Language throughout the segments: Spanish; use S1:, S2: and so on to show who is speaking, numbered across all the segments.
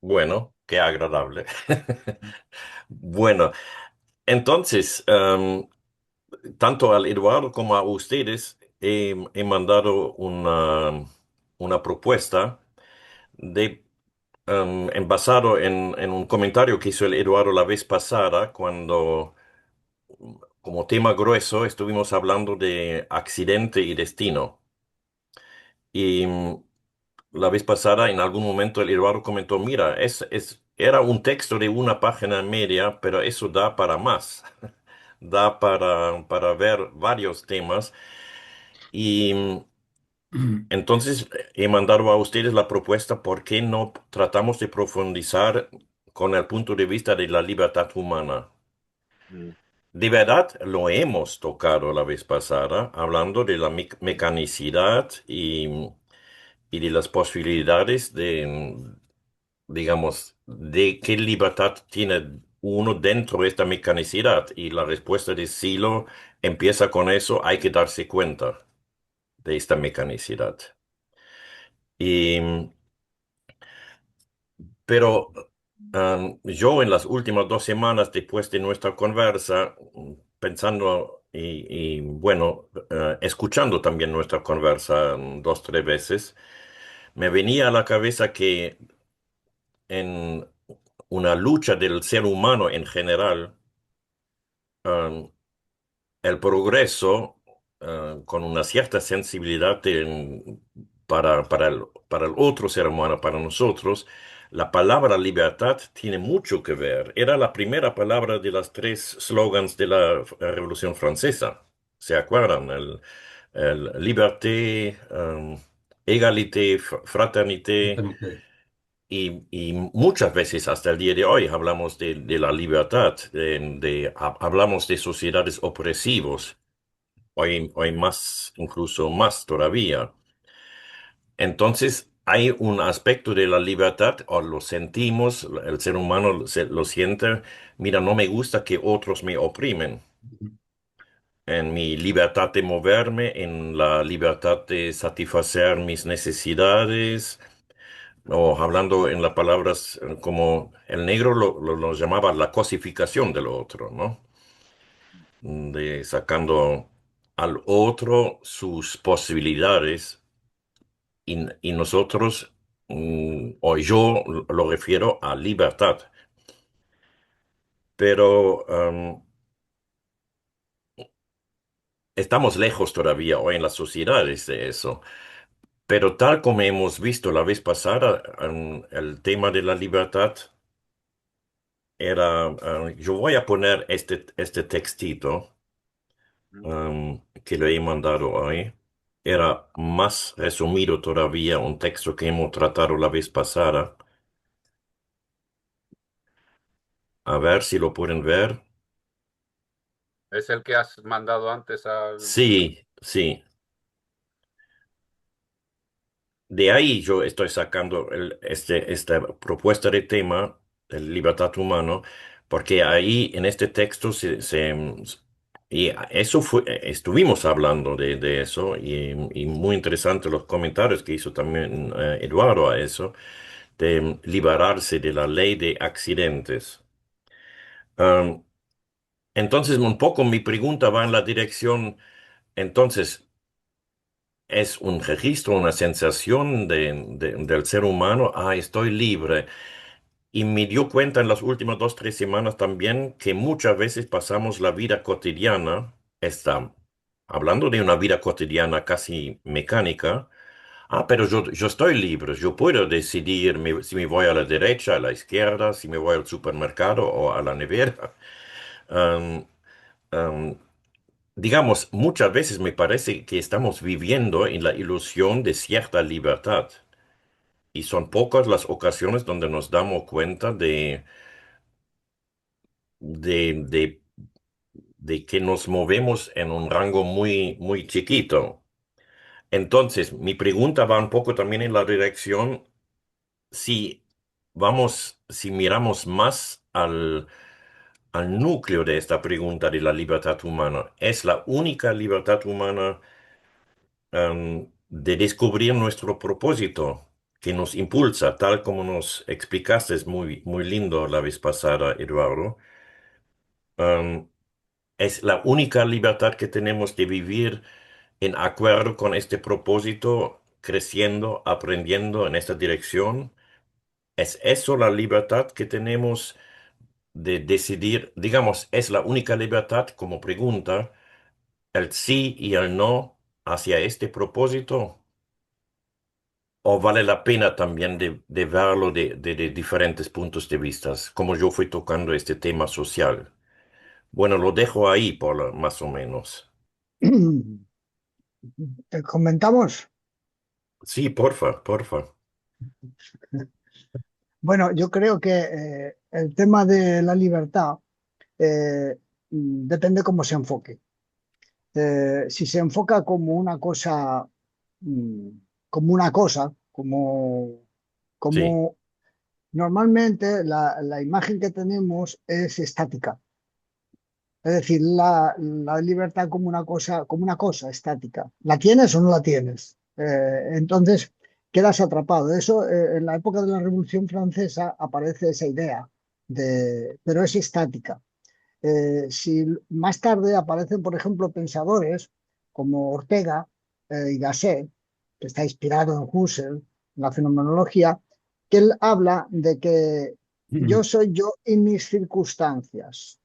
S1: Bueno, qué agradable. Bueno, entonces, tanto al Eduardo como a ustedes he mandado una propuesta de, en basado en un comentario que hizo el Eduardo la vez pasada, cuando, como tema grueso, estuvimos hablando de accidente y destino. Y la vez pasada, en algún momento, el Eduardo comentó, mira, era un texto de una página y media, pero eso da para más. Da para ver varios temas. Y entonces he mandado a ustedes la propuesta, ¿por qué no tratamos de profundizar con el punto de vista de la libertad humana?
S2: Mm,
S1: De verdad lo hemos tocado la vez pasada, hablando de la mecanicidad y de las posibilidades de, digamos, de qué libertad tiene uno dentro de esta mecanicidad. Y la respuesta de Silo empieza con eso, hay que darse cuenta de esta mecanicidad. Y, pero yo en las últimas 2 semanas después de nuestra conversa, pensando bueno, escuchando también nuestra conversa 2, 3 veces, me venía a la cabeza que en una lucha del ser humano en general, um, el progreso, con una cierta sensibilidad para el otro ser humano, para nosotros, la palabra libertad tiene mucho que ver. Era la primera palabra de las 3 slogans de la Revolución Francesa. ¿Se acuerdan? El liberté, égalité, fraternité.
S2: Exactamente.
S1: Y muchas veces hasta el día de hoy hablamos de la libertad, hablamos de sociedades opresivos, hoy más, incluso más todavía. Entonces hay un aspecto de la libertad, o lo sentimos, el ser humano lo siente, mira, no me gusta que otros me oprimen. En mi libertad de moverme, en la libertad de satisfacer mis necesidades, o hablando en las palabras como el negro lo llamaba la cosificación del otro, ¿no? De sacando al otro sus posibilidades y nosotros, o yo lo refiero a libertad. Pero estamos lejos todavía hoy en las sociedades de eso. Pero tal como hemos visto la vez pasada, el tema de la libertad era, yo voy a poner este textito
S2: mm.
S1: que le he mandado hoy. Era más resumido todavía, un texto que hemos tratado la vez pasada. A ver si lo pueden ver.
S2: Es el que has mandado antes al...
S1: Sí, sí. De ahí yo estoy sacando esta propuesta de tema, de libertad humana, porque ahí en este texto y eso fue, estuvimos hablando de eso y muy interesante los comentarios que hizo también Eduardo a eso, de liberarse de la ley de accidentes. Um, entonces, un poco mi pregunta va en la dirección, entonces, ¿es un registro, una sensación del ser humano? Ah, estoy libre. Y me dio cuenta en las últimas 2, 3 semanas también que muchas veces pasamos la vida cotidiana, está hablando de una vida cotidiana casi mecánica. Ah, pero yo estoy libre, yo puedo decidir si me voy a la derecha, a la izquierda, si me voy al supermercado o a la nevera. Am, am, digamos, muchas veces me parece que estamos viviendo en la ilusión de cierta libertad y son pocas las ocasiones donde nos damos cuenta de, de, de que nos movemos en un rango muy, muy chiquito. Entonces, mi pregunta va un poco también en la dirección, si si miramos más al núcleo de esta pregunta de la libertad humana, ¿es la única libertad humana de descubrir nuestro propósito? que nos impulsa, tal como nos explicaste, es muy, muy lindo la vez pasada, Eduardo. Um, es la única libertad que tenemos de vivir en acuerdo con este propósito, creciendo, aprendiendo en esta dirección. ¿Es eso la libertad que tenemos de decidir? Digamos, ¿es la única libertad como pregunta el sí y el no hacia este propósito? ¿O vale la pena también de verlo de diferentes puntos de vista, como yo fui tocando este tema social? Bueno, lo dejo ahí más o menos.
S3: Comentamos.
S1: Sí, porfa, porfa.
S3: Bueno, yo creo que el tema de la libertad depende cómo se enfoque. Si se enfoca como una cosa, mm, como una cosa,
S1: Sí.
S3: como normalmente la imagen que tenemos es estática. Es decir, la libertad como una cosa estática. ¿La tienes o no la tienes? Entonces quedas atrapado. Eso, en la época de la Revolución Francesa aparece esa idea, pero es estática. Si más tarde aparecen, por ejemplo, pensadores como Ortega y Gasset, que está inspirado en Husserl, en la fenomenología, que él habla de que yo soy yo y mis circunstancias.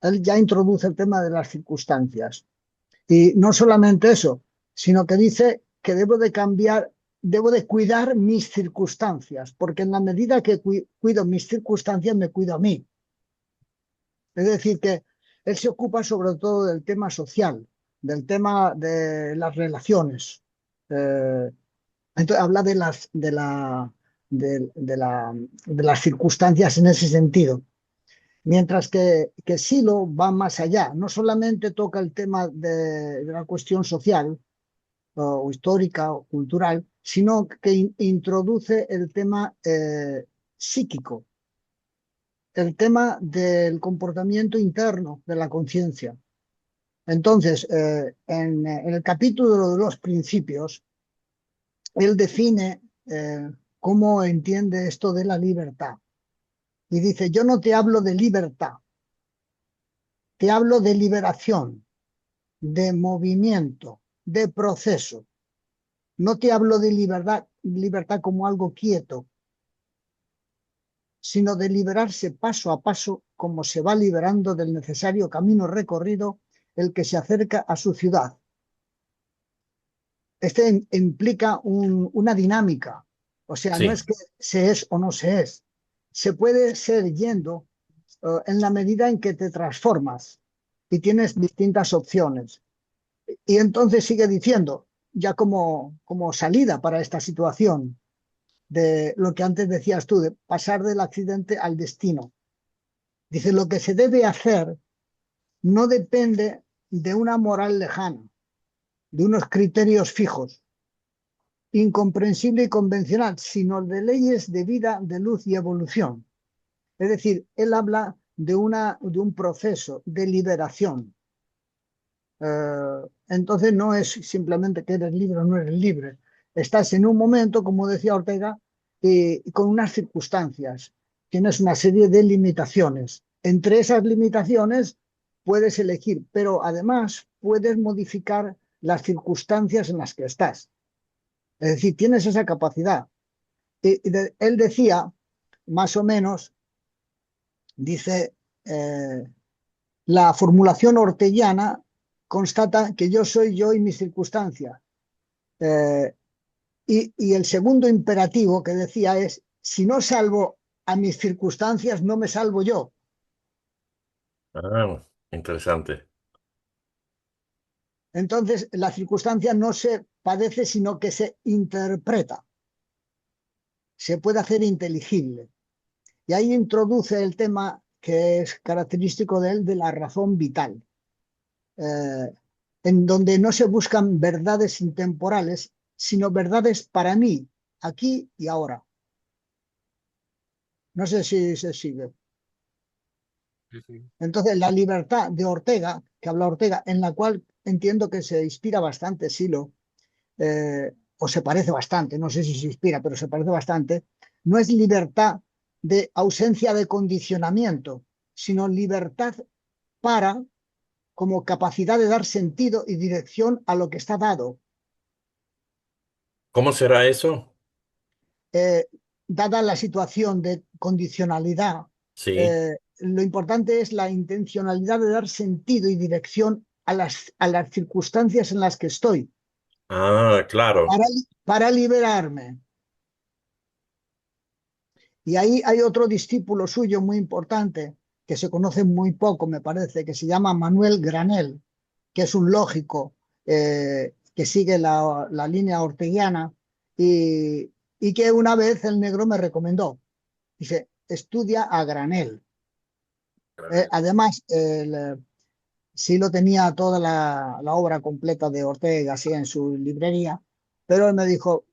S3: Él ya introduce el tema de las circunstancias. Y no solamente eso, sino que dice que debo de cambiar, debo de cuidar mis circunstancias, porque en la medida que cuido mis circunstancias, me cuido a mí. Es decir, que él se ocupa sobre todo del tema social, del tema de las relaciones. Eh, entonces habla de las circunstancias en ese sentido. Mientras que Silo va más allá, no solamente toca el tema de la cuestión social o histórica o cultural, sino que introduce el tema psíquico, el tema del comportamiento interno de la conciencia. Entonces, en el capítulo de los principios, él define cómo entiende esto de la libertad. Y dice, yo no te hablo de libertad, te hablo de liberación, de movimiento, de proceso. No te hablo de libertad como algo quieto, sino de liberarse paso a paso como se va liberando del necesario camino recorrido el que se acerca a su ciudad. Este implica una dinámica, o sea, no
S1: Sí.
S3: es que se es o no se es, se puede ser yendo en la medida en que te transformas y tienes distintas opciones. Y entonces sigue diciendo, ya como salida para esta situación, de lo que antes decías tú, de pasar del accidente al destino. Dice, lo que se debe hacer no depende de una moral lejana, de unos criterios fijos, incomprensible y convencional, sino de leyes de vida, de luz y evolución. Es decir, él habla de un proceso de liberación. Entonces no es simplemente que eres libre o no eres libre. Estás en un momento, como decía Ortega, con unas circunstancias. Tienes una serie de limitaciones. Entre esas limitaciones puedes elegir, pero además puedes modificar las circunstancias en las que estás. Es decir, tienes esa capacidad. Él decía, más o menos, dice, la formulación orteguiana constata que yo soy yo y mis circunstancias. Eh, y el segundo imperativo que decía es, si no salvo a mis circunstancias, no me salvo yo.
S1: Ah, interesante.
S3: Entonces, la circunstancia no se padece, sino que se interpreta, se puede hacer inteligible. Y ahí introduce el tema que es característico de él, de la razón vital, eh, en donde no se buscan verdades intemporales, sino verdades para mí, aquí y ahora. No sé si se sigue.
S2: Sí, sí.
S3: Entonces, la libertad de Ortega, que habla Ortega, en la cual entiendo que se inspira bastante Silo, o se parece bastante, no sé si se inspira, pero se parece bastante, no es libertad de ausencia de condicionamiento, sino libertad para, como capacidad de dar sentido y dirección a lo que está dado.
S1: ¿Cómo será eso?
S3: Eh, Dada la situación de condicionalidad,
S1: Sí.
S3: lo importante es la intencionalidad de dar sentido y dirección a las circunstancias en las que estoy,
S1: Ah, claro.
S3: para liberarme. Y ahí hay otro discípulo suyo muy importante, que se conoce muy poco, me parece, que se llama Manuel Granel, que es un lógico que sigue la línea orteguiana y que una vez el negro me recomendó. Dice, estudia a Granel.
S2: Granel.
S3: Además, sí lo tenía toda la obra completa de Ortega, así en su librería, pero él me dijo,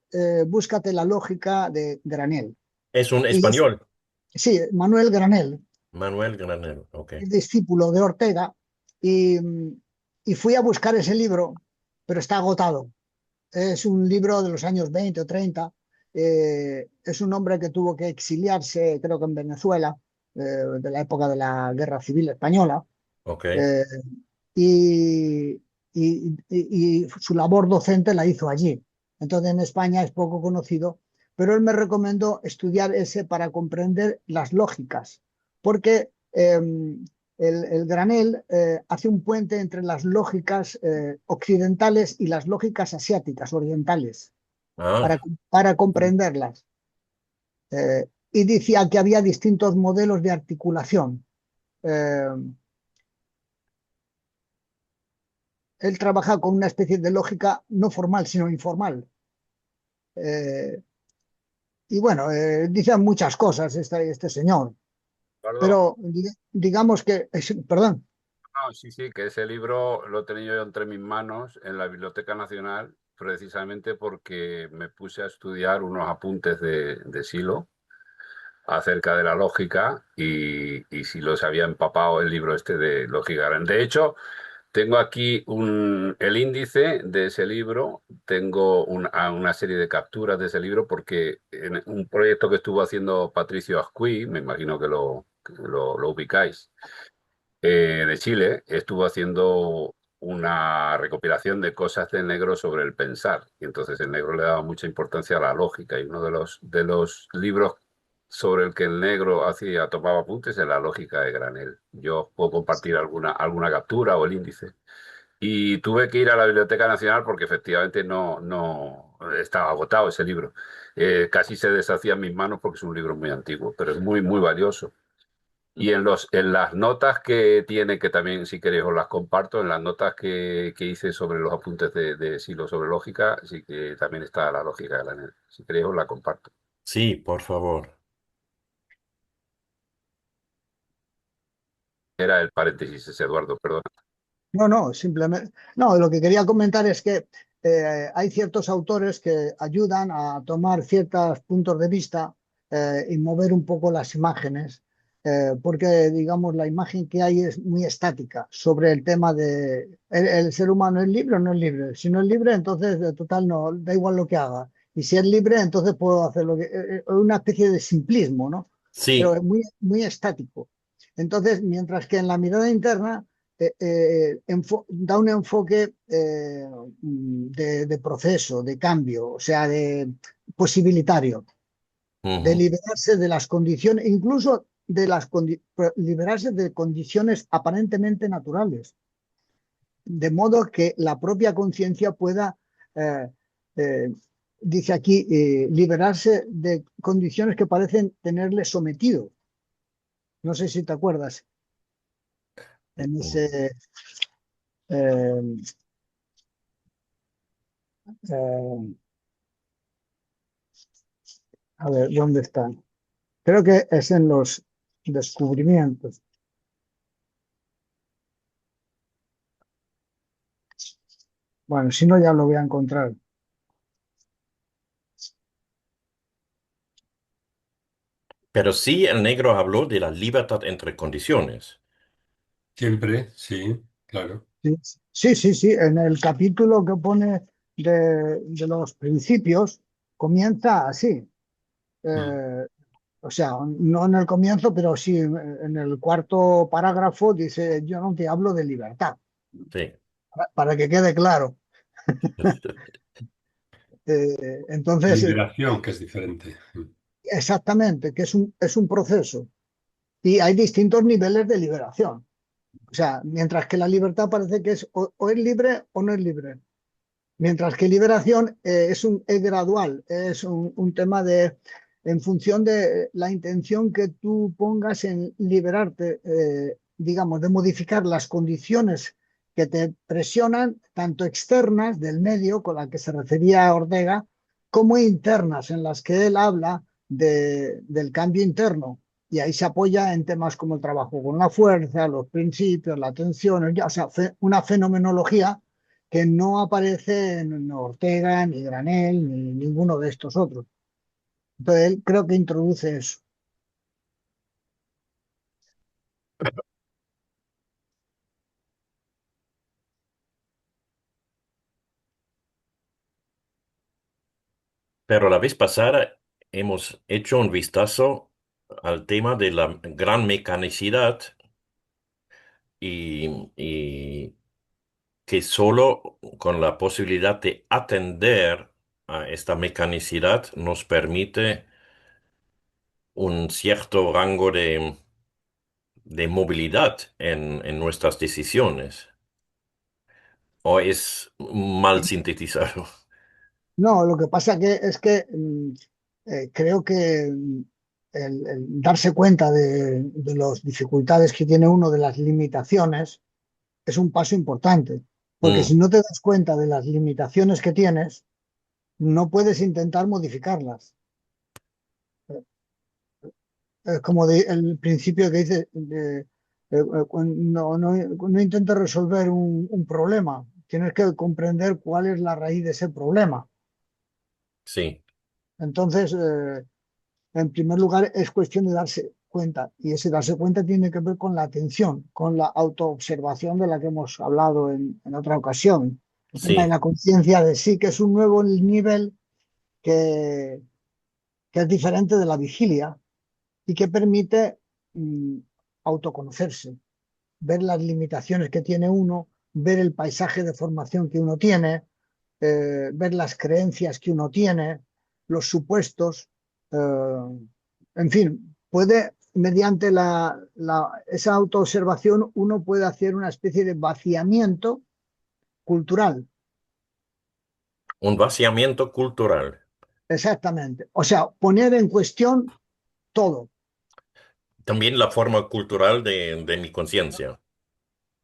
S3: búscate la lógica de Granel.
S1: Es un
S3: Y
S1: español.
S3: sí, Manuel Granel,
S1: Manuel Granero. Ok.
S3: es discípulo de Ortega, y, y fui a buscar ese libro, pero está agotado. Es un libro de los años 20 o 30. Es un hombre que tuvo que exiliarse, creo que en Venezuela, de la época de la Guerra Civil Española.
S1: Ok.
S3: eh, y, y su labor docente la hizo allí. Entonces en España es poco conocido, pero él me recomendó estudiar ese para comprender las lógicas, porque el Granel hace un puente entre las lógicas occidentales y las lógicas asiáticas, orientales,
S1: Ah,
S3: para comprenderlas. Y decía que había distintos modelos de articulación. Eh, Él trabaja con una especie de lógica no formal, sino informal. Eh, y bueno, dice muchas cosas este señor,
S2: Eduardo,
S3: pero digamos que, perdón,
S2: no, sí, sí, que ese libro lo he tenido yo entre mis manos en la Biblioteca Nacional, precisamente porque me puse a estudiar unos apuntes de Silo acerca de la lógica y si los había empapado el libro este de lógica. De hecho, tengo aquí el índice de ese libro, tengo una serie de capturas de ese libro porque en un proyecto que estuvo haciendo Patricio Ascuy, me imagino que lo ubicáis, de Chile, estuvo haciendo una recopilación de cosas del negro sobre el pensar. Y entonces el negro le daba mucha importancia a la lógica. Y uno de los libros sobre el que el negro tomaba apuntes es la lógica de Granel. Yo puedo compartir alguna captura o el índice. Y tuve que ir a la Biblioteca Nacional porque efectivamente no estaba agotado ese libro. Casi se deshacía en mis manos porque es un libro muy antiguo, pero es muy, muy valioso. Y en las notas que tiene, que también si queréis os las comparto, en las notas que hice sobre los apuntes de Silo sobre lógica, sí que también está la lógica de la NER. Si queréis os la comparto.
S1: sí, por favor.
S2: Era el paréntesis ese, Eduardo, perdón.
S3: no, no, simplemente, no, lo que quería comentar es que hay ciertos autores que ayudan a tomar ciertos puntos de vista y mover un poco las imágenes, porque, digamos, la imagen que hay es muy estática sobre el tema de el ser humano es libre o no es libre. Si no es libre, entonces, total, no, da igual lo que haga. Y si es libre, entonces puedo hacer lo que... una especie de simplismo, ¿no? Pero
S1: Sí.
S3: es muy, muy estático. Entonces, mientras que en la mirada interna da un enfoque de proceso, de cambio, o sea, de posibilitario, de
S1: Ujú.
S3: liberarse de las condiciones, incluso liberarse de condiciones aparentemente naturales, de modo que la propia conciencia pueda, eh, eh, dice aquí, liberarse de condiciones que parecen tenerle sometido. No sé si te acuerdas en ese... eh, eh, a ver, ¿dónde están? Creo que es en los descubrimientos. Bueno, si no, ya lo voy a encontrar.
S1: Pero sí, el negro habló de la libertad entre condiciones.
S4: Siempre, sí, claro.
S3: Sí, sí, sí, sí. En el capítulo que pone de los principios comienza así.
S2: Mm.
S3: Eh, o sea, no en el comienzo, pero sí en el cuarto parágrafo dice, yo no te hablo de libertad,
S1: sí.
S3: para que quede claro.
S4: De
S3: Entonces,
S4: liberación, que es diferente.
S3: exactamente, que es un proceso y hay distintos niveles de liberación. O sea, mientras que la libertad parece que es o es libre o no es libre. Mientras que liberación es gradual, es un tema de, en función de la intención que tú pongas en liberarte, digamos, de modificar las condiciones que te presionan, tanto externas del medio, con la que se refería Ortega, como internas, en las que él habla del cambio interno. Y ahí se apoya en temas como el trabajo con la fuerza, los principios, la atención, o sea, una fenomenología que no aparece en Ortega, ni Granel, ni ninguno de estos otros. Entonces, él creo que introduce eso.
S1: Pero la vez pasada hemos hecho un vistazo al tema de la gran mecanicidad y que solo con la posibilidad de atender a esta mecanicidad nos permite un cierto rango de movilidad en nuestras decisiones. ¿O es mal sintetizado?
S3: No, lo que pasa es que creo que el darse cuenta de las dificultades que tiene uno, de las limitaciones, es un paso importante. Porque si
S1: Mm,
S3: no te das cuenta de las limitaciones que tienes, no puedes intentar modificarlas. Es como el principio que dice, no intentes resolver un problema, tienes que comprender cuál es la raíz de ese problema.
S1: sí,
S3: Entonces, en primer lugar, es cuestión de darse cuenta, y ese darse cuenta tiene que ver con la atención, con la autoobservación de la que hemos hablado en otra ocasión, el tema de
S1: sí,
S3: la conciencia de sí, que es un nuevo nivel que, que es diferente de la vigilia y que permite mm, autoconocerse, ver las limitaciones que tiene uno, ver el paisaje de formación que uno tiene, ver las creencias que uno tiene, los supuestos, en fin, puede, mediante esa autoobservación, uno puede hacer una especie de vaciamiento cultural,
S1: un vaciamiento cultural.
S3: exactamente. O sea, poner en cuestión todo,
S1: También la forma cultural de mi conciencia.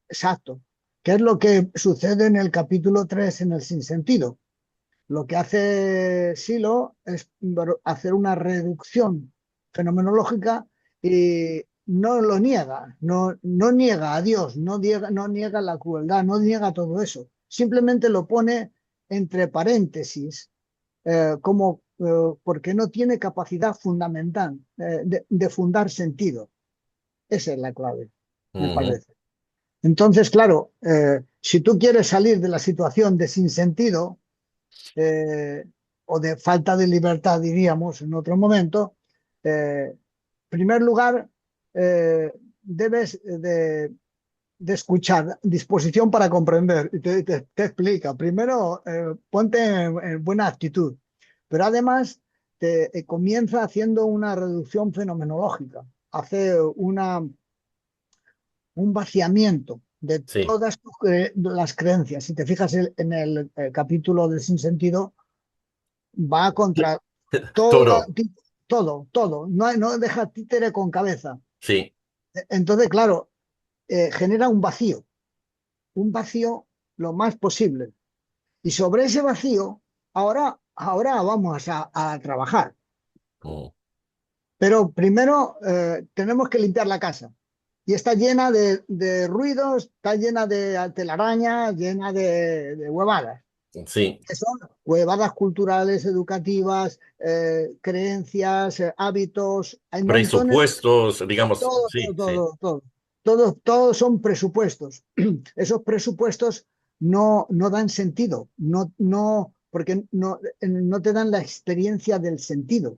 S3: exacto. ¿Qué es lo que sucede en el capítulo 3 en el sinsentido? Lo que hace Silo es hacer una reducción fenomenológica y no lo niega, no niega a Dios, no niega la crueldad, no niega todo eso. Simplemente lo pone entre paréntesis, porque no tiene capacidad fundamental de fundar sentido. Esa es la clave, me
S1: Ujú,
S3: parece. Entonces, claro, si tú quieres salir de la situación de sinsentido, eh, o de falta de libertad, diríamos, en otro momento, en primer lugar, eh, debes de escuchar, disposición para comprender, y te explica. Primero, ponte en buena actitud, pero además comienza haciendo una reducción fenomenológica, hace un vaciamiento de
S1: sí,
S3: todas las creencias. Si te fijas en el capítulo del sinsentido, va contra todo,
S1: todo,
S3: todo, no deja títere con cabeza.
S1: sí.
S3: Entonces, claro, genera un vacío lo más posible. Y sobre ese vacío, ahora vamos a trabajar.
S1: Mm,
S3: Pero primero tenemos que limpiar la casa. Y está llena de ruidos, está llena de telarañas, llena de huevadas.
S1: sí,
S3: Que son huevadas culturales, educativas, creencias, hábitos, hay montones,
S1: presupuestos, digamos,
S3: todo, todo,
S1: sí, sí,
S3: todo, todo. Todos son presupuestos. Esos presupuestos no dan sentido, porque no te dan la experiencia del sentido.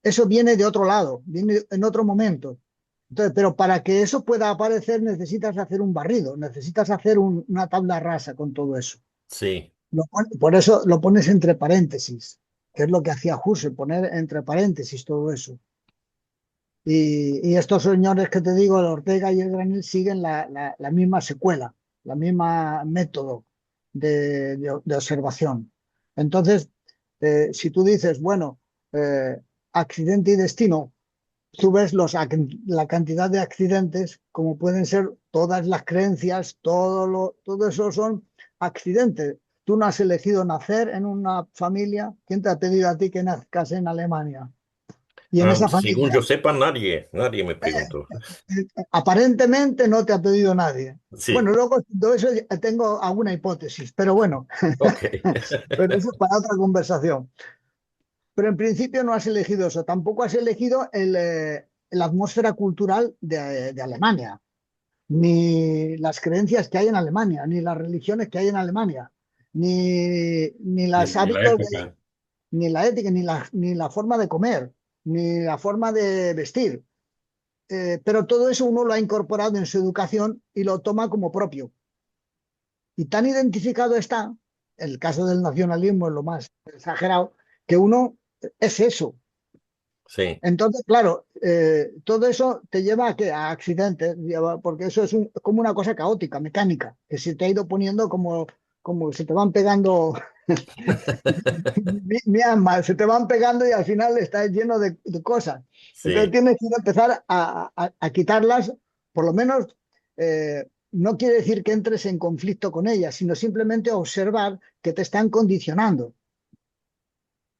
S3: Eso viene de otro lado, viene en otro momento. Entonces, pero para que eso pueda aparecer necesitas hacer un barrido, necesitas hacer una tabla rasa con todo eso.
S1: Sí,
S3: Por eso lo pones entre paréntesis, que es lo que hacía Husserl, poner entre paréntesis todo eso. Y estos señores que te digo, el Ortega y el Granil, siguen la misma secuela, la misma método de observación. Entonces, si tú dices, bueno, accidente y destino, tú ves la cantidad de accidentes, como pueden ser todas las creencias, todo eso son accidentes. Tú no has elegido nacer en una familia. ¿Quién te ha pedido a ti que nazcas en Alemania? Y en esa
S1: según
S3: familia,
S1: yo sepa, nadie me preguntó.
S3: aparentemente no te ha pedido nadie.
S1: Sí,
S3: Bueno, luego de eso tengo alguna hipótesis, pero bueno,
S1: ok.
S3: pero eso es para otra conversación. Pero en principio no has elegido eso, tampoco has elegido la atmósfera cultural de Alemania, ni las creencias que hay en Alemania, ni las religiones que hay en Alemania, ni los
S4: Ni la
S3: hábitos,
S4: época.
S3: ni la ética, ni la forma de comer, ni la forma de vestir. Pero todo eso uno lo ha incorporado en su educación y lo toma como propio. Y tan identificado está, el caso del nacionalismo es lo más exagerado, que uno es eso.
S1: Sí,
S3: Entonces, claro, todo eso te lleva a accidentes, porque eso es como una cosa caótica, mecánica, que se te ha ido poniendo como se te van pegando, mi alma, se te van pegando y al final estás lleno de cosas. Entonces
S1: sí,
S3: tienes que empezar a quitarlas, por lo menos no quiere decir que entres en conflicto con ellas, sino simplemente observar que te están condicionando.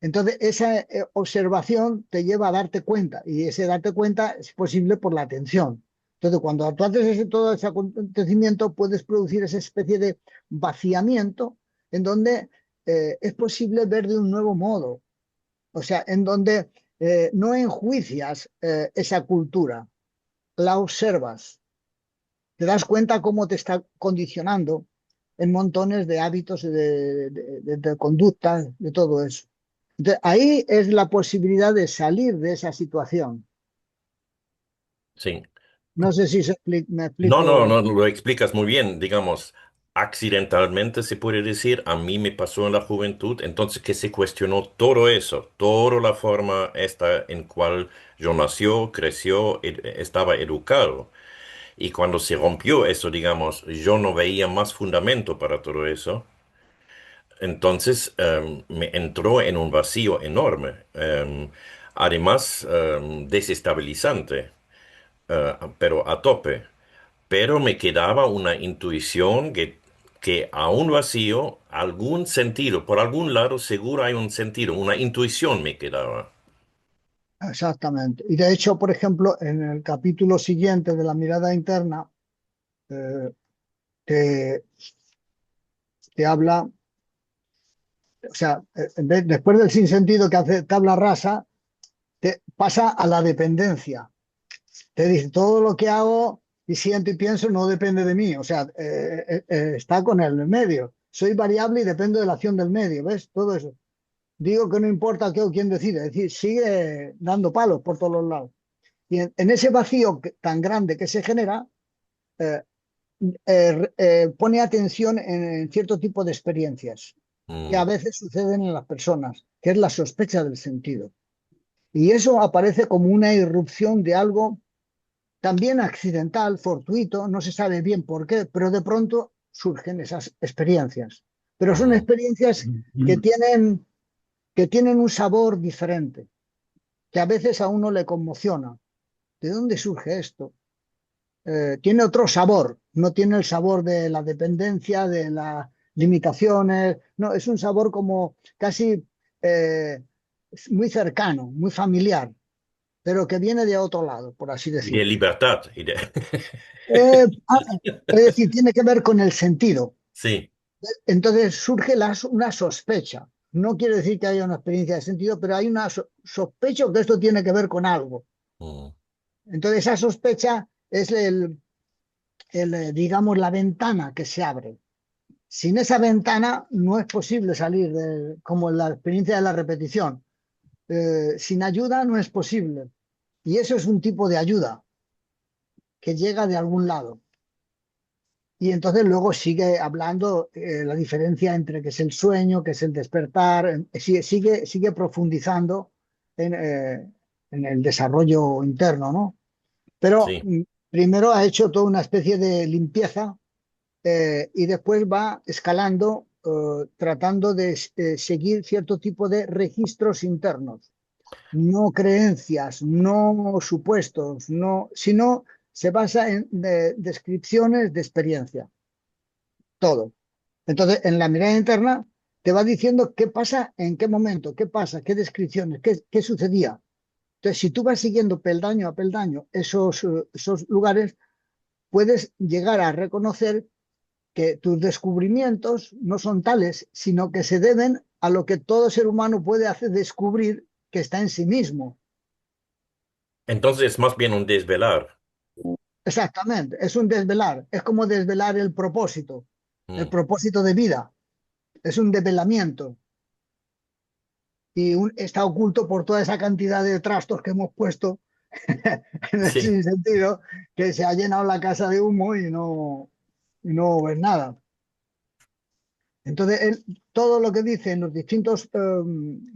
S3: Entonces, esa observación te lleva a darte cuenta y ese darte cuenta es posible por la atención. Entonces, cuando tú haces todo ese acontecimiento, puedes producir esa especie de vaciamiento en donde es posible ver de un nuevo modo, o sea, en donde no enjuicias esa cultura, la observas, te das cuenta cómo te está condicionando en montones de hábitos, de conductas, de todo eso. Entonces, ahí es la posibilidad de salir de esa situación.
S1: sí.
S3: No sé si me
S1: No, no,
S3: explico.
S1: no, lo explicas muy bien, digamos, accidentalmente se puede decir, a mí me pasó en la juventud, entonces que se cuestionó todo eso, toda la forma esta en cual yo nació, creció, estaba educado. Y cuando se rompió eso, digamos, yo no veía más fundamento para todo eso. Entonces me entró en un vacío enorme, además desestabilizante, pero a tope. Pero me quedaba una intuición que a un vacío, algún sentido, por algún lado seguro hay un sentido, una intuición me quedaba.
S3: Exactamente. Y de hecho, por ejemplo, en el capítulo siguiente de la mirada interna, eh, te, te habla, o sea, después del sinsentido que hace tabla rasa, te pasa a la dependencia. Te dice, todo lo que hago y siento y pienso no depende de mí, o sea, está con el medio. Soy variable y dependo de la acción del medio, ¿ves? Todo eso. Digo que no importa qué o quién decide, es decir, sigue dando palos por todos los lados. Y en ese vacío tan grande que se genera, eh, pone atención en cierto tipo de experiencias que a
S1: Mm,
S3: veces suceden en las personas, que es la sospecha del sentido. Y eso aparece como una irrupción de algo también accidental, fortuito, no se sabe bien por qué, pero de pronto surgen esas experiencias. Pero son
S1: mm.
S3: experiencias que tienen, que tienen un sabor diferente, que a veces a uno le conmociona. ¿De dónde surge esto? Tiene otro sabor, no tiene el sabor de la dependencia, de las limitaciones, no, es un sabor como casi eh, muy cercano, muy familiar, pero que viene de otro lado, por así
S1: Y de
S3: decirlo.
S1: libertad.
S3: Eh, ah, es decir, tiene que ver con el sentido.
S1: Sí.
S3: Entonces surge una sospecha. No quiere decir que haya una experiencia de sentido, pero hay una sospecha que esto tiene que ver con algo.
S1: Mm,
S3: Entonces esa sospecha es digamos, la ventana que se abre. Sin esa ventana no es posible salir de, como en la experiencia de la repetición. Sin ayuda no es posible. Y eso es un tipo de ayuda que llega de algún lado. Y entonces luego sigue hablando la diferencia entre qué es el sueño, qué es el despertar, sigue profundizando en el desarrollo interno, ¿no? Pero
S1: Sí.
S3: primero ha hecho toda una especie de limpieza y después va escalando, tratando de seguir cierto tipo de registros internos, no creencias, no supuestos, no, sino se basa en descripciones de experiencia, todo. Entonces, en la mirada interna te va diciendo qué pasa, en qué momento, qué pasa, qué descripciones, qué sucedía. Entonces, si tú vas siguiendo peldaño a peldaño esos lugares, puedes llegar a reconocer que tus descubrimientos no son tales, sino que se deben a lo que todo ser humano puede hacer descubrir que está en sí mismo.
S1: Entonces es más bien un desvelar.
S3: Exactamente, es un desvelar, es como desvelar el
S1: Mm.
S3: propósito de vida, es un develamiento y está oculto por toda esa cantidad de trastos que hemos puesto en el
S1: Sí,
S3: sentido que se ha llenado la casa de humo y no ves nada. Entonces, todo lo que dice en los distintos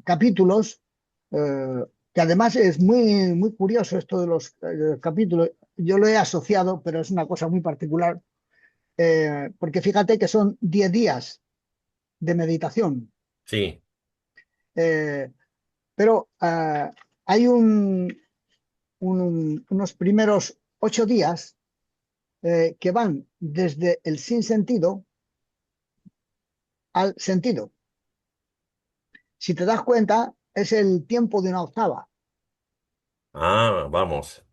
S3: capítulos, que además es muy curioso esto de los capítulos, yo lo he asociado, pero es una cosa muy particular, porque fíjate que son 10 días de meditación,
S1: sí.
S3: eh, pero hay unos primeros 8 días que van desde el sinsentido al sentido. Si te das cuenta, es el tiempo de una octava.
S1: Ah, vamos.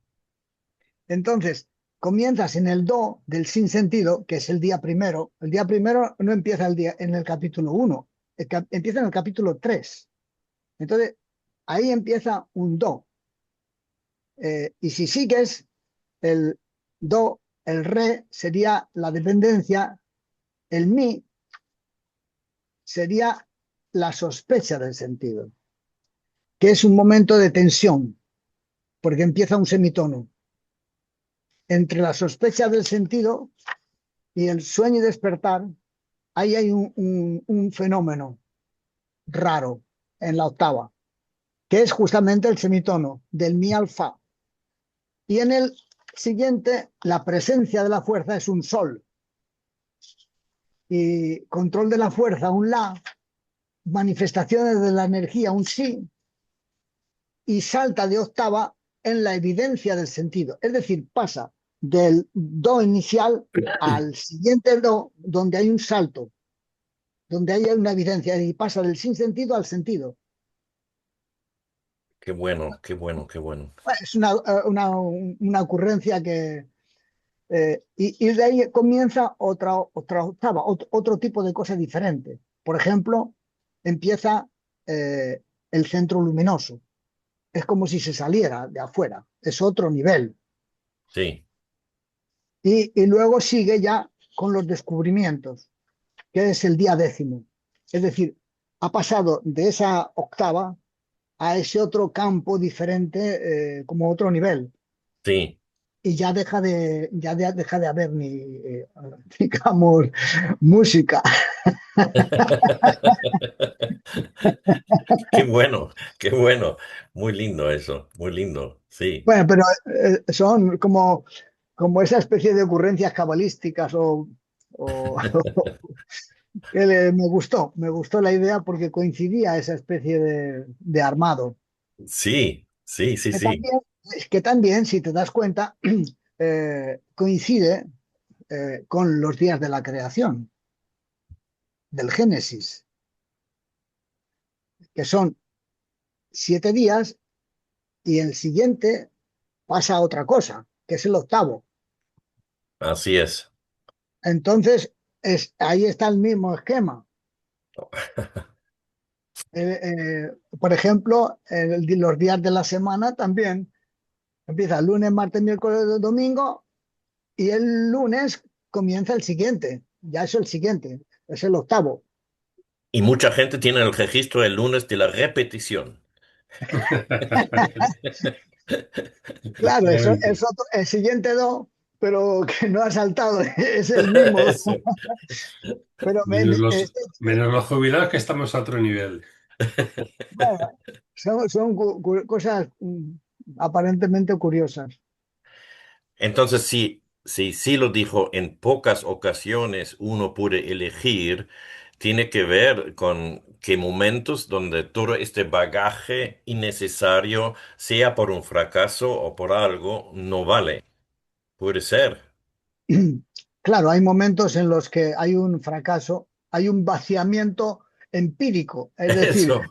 S3: Entonces, comienzas en el do del sinsentido, que es el día primero. El día primero no empieza el día en el capítulo 1, empieza en el capítulo 3. Entonces, ahí empieza un do. Y si sigues, el do, el re sería la dependencia, el mi sería la sospecha del sentido, que es un momento de tensión, porque empieza un semitono. Entre la sospecha del sentido y el sueño y despertar, ahí hay un fenómeno raro en la octava, que es justamente el semitono del mi al fa. Y en el siguiente, la presencia de la fuerza es un sol. Y control de la fuerza, un la, manifestaciones de la energía, un si, y salta de octava en la evidencia del sentido. Es decir, pasa del do inicial al siguiente do, donde hay un salto, donde hay una evidencia, y pasa del sinsentido al sentido.
S1: Qué bueno, qué bueno, qué bueno.
S3: Bueno, es una ocurrencia que... y de ahí comienza otra octava, otro tipo de cosa diferente. Por ejemplo, empieza el centro luminoso. Es como si se saliera de afuera. Es otro nivel.
S1: Sí,
S3: Y luego sigue ya con los descubrimientos, que es el día décimo. Es decir, ha pasado de esa octava a ese otro campo diferente, como otro nivel.
S1: sí.
S3: Y deja de haber ni, digamos, música.
S1: Qué bueno, qué bueno. Muy lindo eso, muy lindo. Sí,
S3: Bueno, pero son como esa especie de ocurrencias cabalísticas o que me gustó la idea porque coincidía esa especie de armado.
S1: sí, sí, sí,
S3: Que
S1: sí.
S3: también, que también, si te das cuenta, coincide con los días de la creación, del Génesis, que son 7 días y el siguiente pasa a otra cosa, que es el octavo.
S1: Así es.
S3: Entonces, ahí está el mismo esquema. Por ejemplo, los días de la semana también empieza lunes, martes, miércoles, domingo y el lunes comienza el siguiente. Ya es el siguiente. es el octavo.
S1: Y mucha gente tiene el registro el lunes de la repetición.
S3: Claro, eso
S4: Efectivamente.
S3: es el siguiente do, pero que no ha saltado, es el mismo do.
S1: Eso.
S3: Pero
S4: Menos los jubilados que estamos a otro nivel.
S3: bueno, son cosas aparentemente curiosas.
S1: Entonces, sí lo dijo, en pocas ocasiones uno puede elegir, tiene que ver con qué momentos donde todo este bagaje innecesario, sea por un fracaso o por algo, no vale. Puede ser.
S3: Claro, hay momentos en los que hay un fracaso, hay un vaciamiento empírico, es decir,
S1: Eso.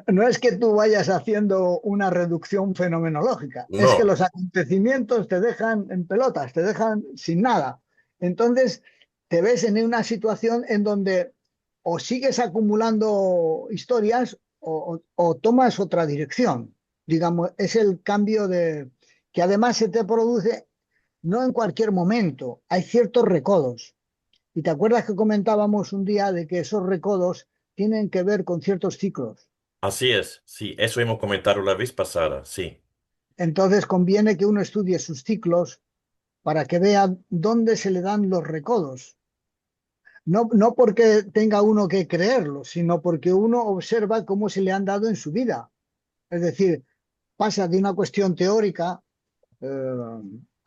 S3: no es que tú vayas haciendo una reducción fenomenológica, es que
S1: No.
S3: los acontecimientos te dejan en pelotas, te dejan sin nada. Entonces, te ves en una situación en donde o sigues acumulando historias o tomas otra dirección. Digamos, es el cambio de que además se te produce no en cualquier momento, hay ciertos recodos. Y te acuerdas que comentábamos un día de que esos recodos tienen que ver con ciertos ciclos.
S1: Así es. Sí, eso hemos comentado la vez pasada. Sí.
S3: Entonces conviene que uno estudie sus ciclos para que vea dónde se le dan los recodos. No, no porque tenga uno que creerlo, sino porque uno observa cómo se le han dado en su vida. Es decir, pasa de una cuestión teórica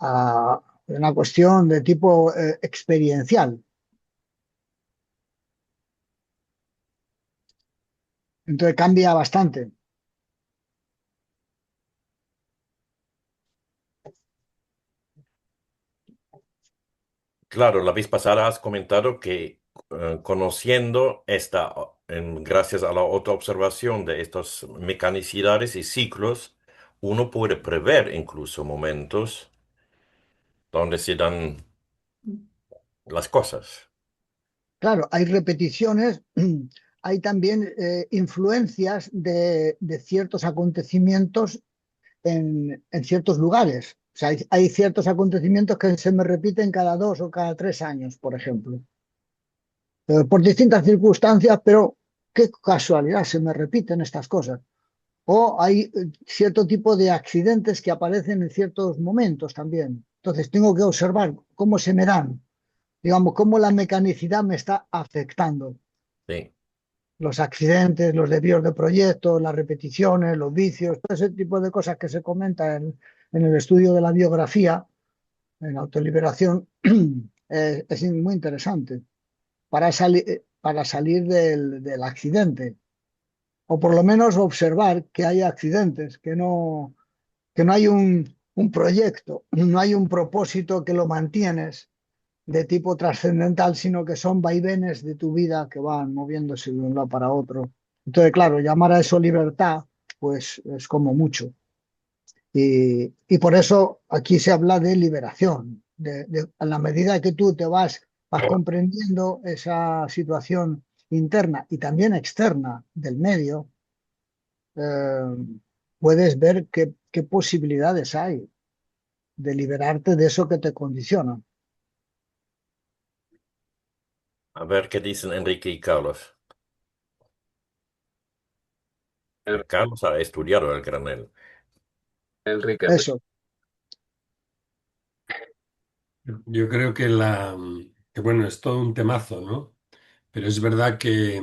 S3: a una cuestión de tipo experiencial. Entonces cambia bastante.
S1: Claro, la vez pasada has comentado que conociendo gracias a la otra observación de estas mecanicidades y ciclos, uno puede prever incluso momentos donde se dan las cosas.
S3: Claro, hay repeticiones, hay también influencias de ciertos acontecimientos en ciertos lugares. O sea, hay ciertos acontecimientos que se me repiten cada 2 o cada 3 años, por ejemplo, por distintas circunstancias, pero qué casualidad, se me repiten estas cosas. O hay cierto tipo de accidentes que aparecen en ciertos momentos también. Entonces, tengo que observar cómo se me dan, digamos, cómo la mecanicidad me está afectando.
S1: Sí,
S3: Los accidentes, los desvíos de proyectos, las repeticiones, los vicios, todo ese tipo de cosas que se comenta en el estudio de la biografía, en autoliberación, es muy interesante para salir del accidente, o por lo menos observar que hay accidentes, que no hay un proyecto, no hay un propósito que lo mantienes de tipo trascendental, sino que son vaivenes de tu vida que van moviéndose de un lado para otro. Entonces, claro, llamar a eso libertad, pues es como mucho. Y por eso aquí se habla de liberación. A la medida que tú vas comprendiendo esa situación interna y también externa del medio, eh, puedes ver qué posibilidades hay de liberarte de eso que te condiciona.
S1: a ver qué dicen Enrique y Carlos.
S2: En-
S1: Carlos ha estudiado el granel.
S2: Enrique.
S3: Eso.
S4: Yo creo que bueno, es todo un temazo, ¿no? Pero es verdad que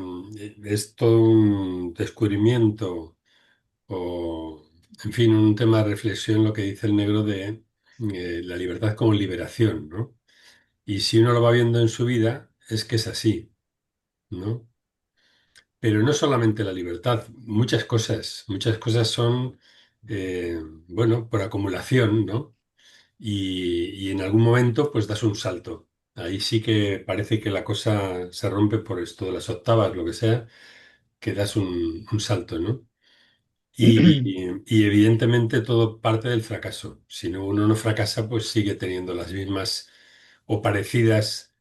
S4: es todo un descubrimiento o, en fin, un tema de reflexión lo que dice el negro de la libertad como liberación, ¿no? Y si uno lo va viendo en su vida, es que es así, ¿no? Pero no solamente la libertad, muchas cosas son, bueno, por acumulación, ¿no? Y en algún momento pues das un salto. Ahí sí que parece que la cosa se rompe por esto de las octavas, lo que sea, que das un salto, ¿no? Y evidentemente todo parte del fracaso. Si no, uno no fracasa, pues sigue teniendo las mismas o parecidas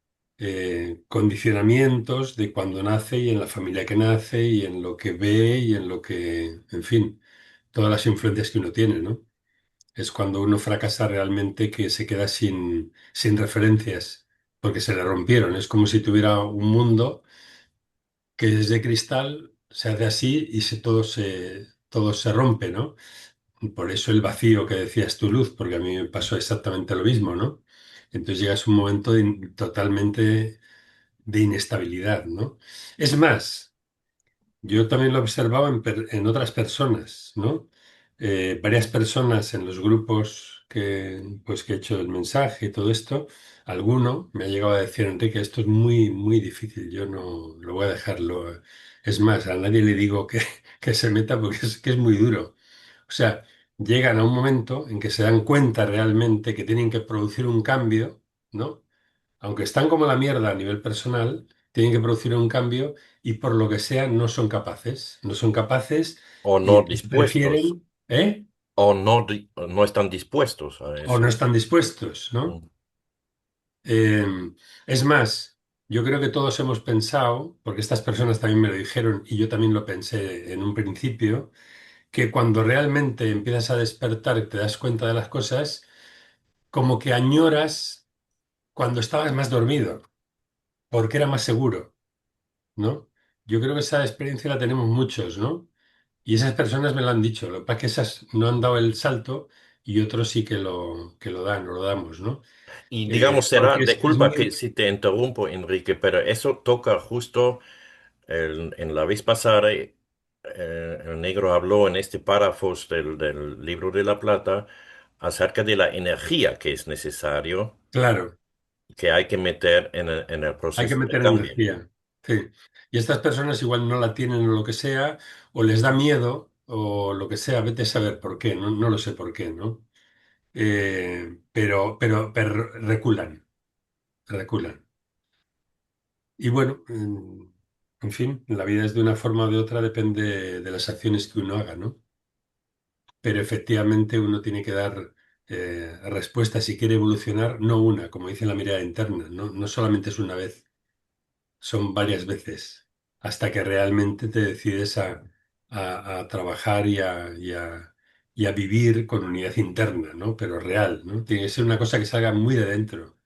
S4: condicionamientos de cuando nace y en la familia que nace y en lo que ve y en lo que, en fin, todas las influencias que uno tiene, ¿no? Es cuando uno fracasa realmente que se queda sin referencias porque se le rompieron. Es como si tuviera un mundo que es de cristal, se hace así y todo se rompe, ¿no? Por eso el vacío que decías tu Luz, porque a mí me pasó exactamente lo mismo, ¿no? Entonces llegas a un momento totalmente de inestabilidad, ¿no? Es más, yo también lo he observado en otras personas, ¿no? Varias personas en los grupos pues, que he hecho el mensaje y todo esto, alguno me ha llegado a decir, Enrique, esto es muy, muy difícil, yo no lo voy a dejarlo. Es más, a nadie le digo que se meta porque es que es muy duro. O sea, llegan a un momento en que se dan cuenta realmente que tienen que producir un cambio, ¿no? Aunque están como la mierda a nivel personal, tienen que producir un cambio y por lo que sea no son capaces. No son capaces
S1: O
S4: y
S1: no
S4: entonces
S1: dispuestos,
S4: prefieren, ¿eh?
S1: o no, no están dispuestos a
S4: O no
S1: eso.
S4: están dispuestos, ¿no?
S1: Mm.
S4: Eh, es más, yo creo que todos hemos pensado, porque estas personas también me lo dijeron y yo también lo pensé en un principio, que cuando realmente empiezas a despertar y te das cuenta de las cosas, como que añoras cuando estabas más dormido, porque era más seguro. ¿No? Yo creo que esa experiencia la tenemos muchos, ¿no? Y esas personas me lo han dicho. Lo que pasa es que esas no han dado el salto y otros sí que lo dan, o lo damos, ¿no?
S1: Y digamos, será,
S4: Porque es
S1: disculpa que
S4: muy...
S1: si te interrumpo, Enrique, pero eso toca justo en la vez pasada, el negro habló en este párrafo del libro de la Plata acerca de la energía que es necesario,
S4: Claro,
S1: que hay que meter en el
S4: hay que
S1: proceso de
S4: meter
S1: cambio.
S4: energía. Sí. Y estas personas igual no la tienen o lo que sea, o les da miedo, o lo que sea, vete a saber por qué, no, no lo sé por qué, ¿no? Pero reculan, reculan. Y bueno, en fin, la vida es de una forma o de otra, depende de las acciones que uno haga, ¿no? Pero efectivamente uno tiene que dar respuesta si quiere evolucionar, no una, como dice la mirada interna, no, no solamente es una vez, son varias veces, hasta que realmente te decides a trabajar y a vivir con unidad interna, ¿no? Pero real, ¿no? Tiene que ser una cosa que salga muy de dentro.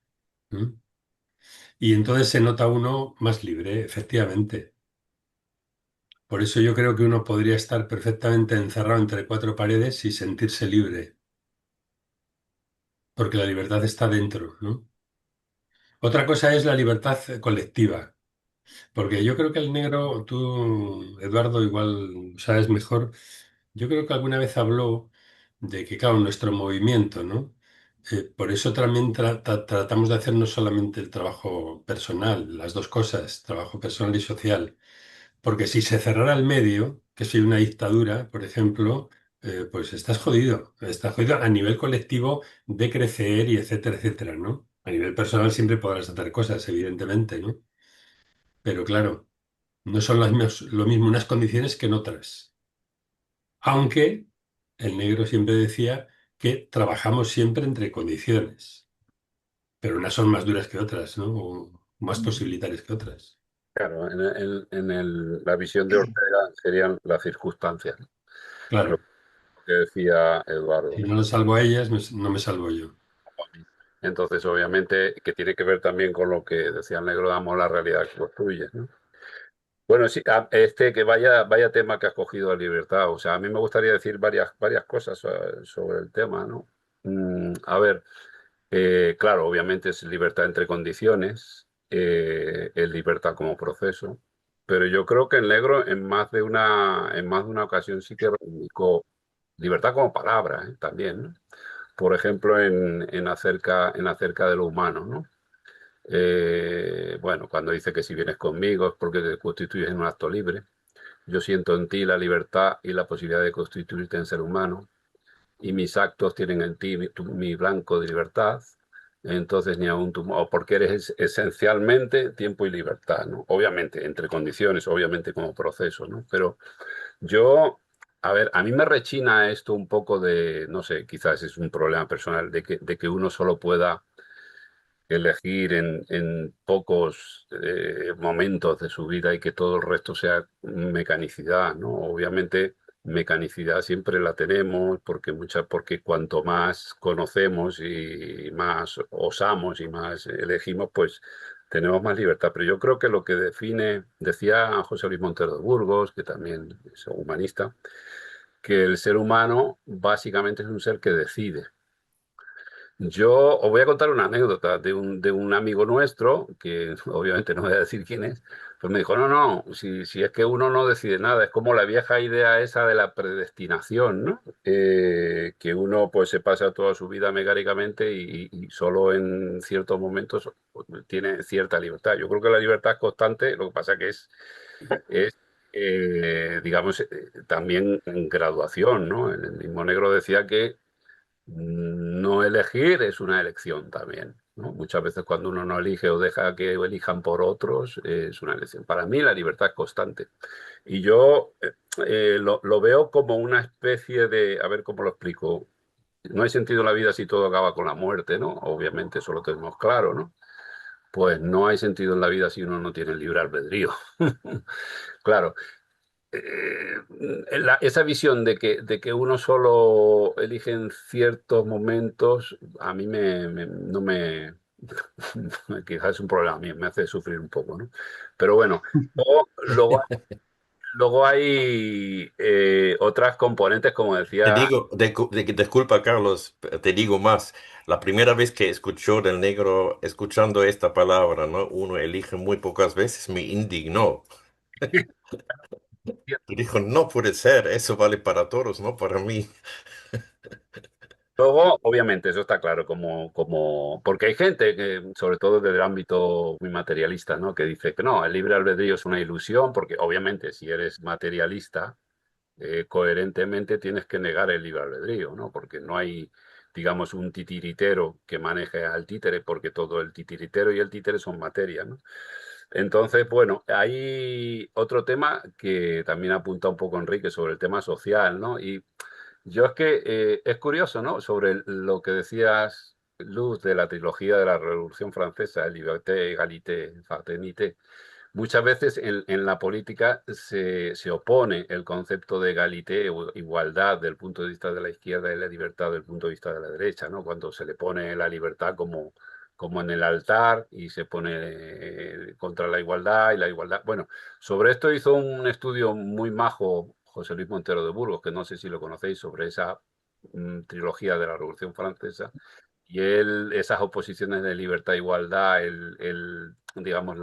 S4: ¿No? Y entonces se nota uno más libre, efectivamente. Por eso yo creo que uno podría estar perfectamente encerrado entre cuatro paredes y sentirse libre, porque la libertad está dentro, ¿no? Otra cosa es la libertad colectiva, porque yo creo que el negro, tú, Eduardo, igual sabes mejor, yo creo que alguna vez habló de que, claro, nuestro movimiento, ¿no? Por eso también tratamos de hacer no solamente el trabajo personal, las dos cosas, trabajo personal y social. Porque si se cerrara el medio, que si una dictadura, por ejemplo, pues estás jodido a nivel colectivo de crecer y etcétera, etcétera, ¿no? A nivel personal siempre podrás hacer cosas, evidentemente, ¿no? Pero claro, no son lo mismo unas condiciones que en otras. Aunque el negro siempre decía que trabajamos siempre entre condiciones, pero unas son más duras que otras, ¿no? O más posibilitarias que otras.
S2: Claro, la visión de Ortega serían las circunstancias, lo
S4: Claro,
S2: que decía Eduardo,
S4: si
S2: ¿no?
S4: no lo salvo a ellas, no me salvo yo.
S2: Entonces, obviamente, que tiene que ver también con lo que decía el negro, damos la realidad que construye, ¿no? Bueno, sí, que vaya tema que has cogido a libertad. O sea, a mí me gustaría decir varias cosas sobre el tema, ¿no? A ver, claro, obviamente es libertad entre condiciones, es libertad como proceso, pero yo creo que el negro en más de una ocasión sí que reivindicó libertad como palabra, también, ¿no? Por ejemplo, en acerca de lo humano, ¿no? Bueno, cuando dice que si vienes conmigo es porque te constituyes en un acto libre. Yo siento en ti la libertad y la posibilidad de constituirte en ser humano, y mis actos tienen en ti mi blanco de libertad. Entonces, ni aún tú, o porque eres esencialmente tiempo y libertad, ¿no? Obviamente, entre condiciones, obviamente como proceso, ¿no? Pero yo, a ver, a mí me rechina esto un poco de, no sé, quizás es un problema personal, de que uno solo pueda elegir en pocos momentos de su vida y que todo el resto sea mecanicidad, ¿no? Obviamente mecanicidad siempre la tenemos, porque cuanto más conocemos y más osamos y más elegimos, pues tenemos más libertad. Pero yo creo que lo que define, decía José Luis Montero de Burgos, que también es humanista, que el ser humano básicamente es un ser que decide. Yo os voy a contar una anécdota de un amigo nuestro, que obviamente no voy a decir quién es, pues me dijo, no, no, si es que uno no decide nada, es como la vieja idea esa de la predestinación, ¿no? Que uno pues se pasa toda su vida mecánicamente y solo en ciertos momentos pues, tiene cierta libertad. Yo creo que la libertad es constante, lo que pasa que es digamos, también en graduación, ¿no? El mismo Negro decía que no elegir es una elección también, ¿no? Muchas veces cuando uno no elige o deja que elijan por otros, es una elección. Para mí la libertad es constante. Y yo lo veo como una especie de, a ver cómo lo explico. No hay sentido en la vida si todo acaba con la muerte, ¿no? Obviamente eso lo tenemos claro, ¿no? Pues no hay sentido en la vida si uno no tiene libre albedrío. Claro, esa visión de que uno solo elige en ciertos momentos, a mí no me, quizás es un problema mío, me hace sufrir un poco, ¿no? Pero bueno, luego hay otras componentes, como
S1: Te
S2: decía,
S1: digo, disculpa, Carlos, te digo más. La primera vez que escuchó del negro, escuchando esta palabra, ¿no? Uno elige muy pocas veces, me indignó. Dijo, no puede ser, eso vale para todos, no para mí.
S2: luego, obviamente, eso está claro, porque hay gente que, sobre todo desde el ámbito muy materialista, ¿no? Que dice que no, el libre albedrío es una ilusión, porque obviamente si eres materialista, coherentemente tienes que negar el libre albedrío, ¿no? Porque no hay, digamos, un titiritero que maneje al títere, porque todo el titiritero y el títere son materia, ¿no? Entonces, bueno, hay otro tema que también apunta un poco Enrique sobre el tema social, ¿no? Y yo es que es curioso, ¿no? Sobre lo que decías, Luz, de la trilogía de la Revolución Francesa, Liberté, Égalité, Fraternité. Muchas veces en la política se opone el concepto de égalité o igualdad del punto de vista de la izquierda y la libertad desde el punto de vista de la derecha, ¿no? Cuando se le pone la libertad como en el altar y se pone contra la igualdad y la igualdad. Bueno, sobre esto hizo un estudio muy majo José Luis Montero de Burgos, que no sé si lo conocéis, sobre esa trilogía de la Revolución Francesa. Y él, esas oposiciones de libertad e igualdad, digamos,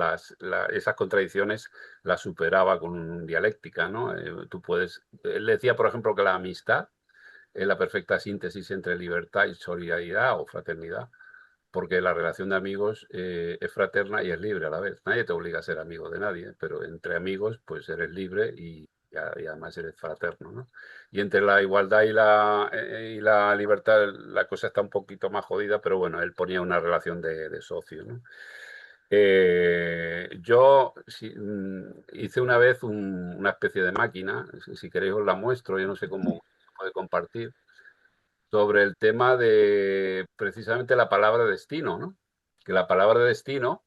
S2: esas contradicciones las superaba con dialéctica, ¿no? Él decía, por ejemplo, que la amistad es la perfecta síntesis entre libertad y solidaridad o fraternidad, porque la relación de amigos es fraterna y es libre a la vez. Nadie te obliga a ser amigo de nadie, pero entre amigos, pues eres libre y además eres fraterno, ¿no? Y entre la igualdad y la libertad, la cosa está un poquito más jodida, pero bueno, él ponía una relación de socio, ¿no? Yo hice una vez una especie de máquina, si queréis os la muestro, yo no sé cómo se puede compartir, sobre el tema de precisamente la palabra destino, ¿no? Que la palabra destino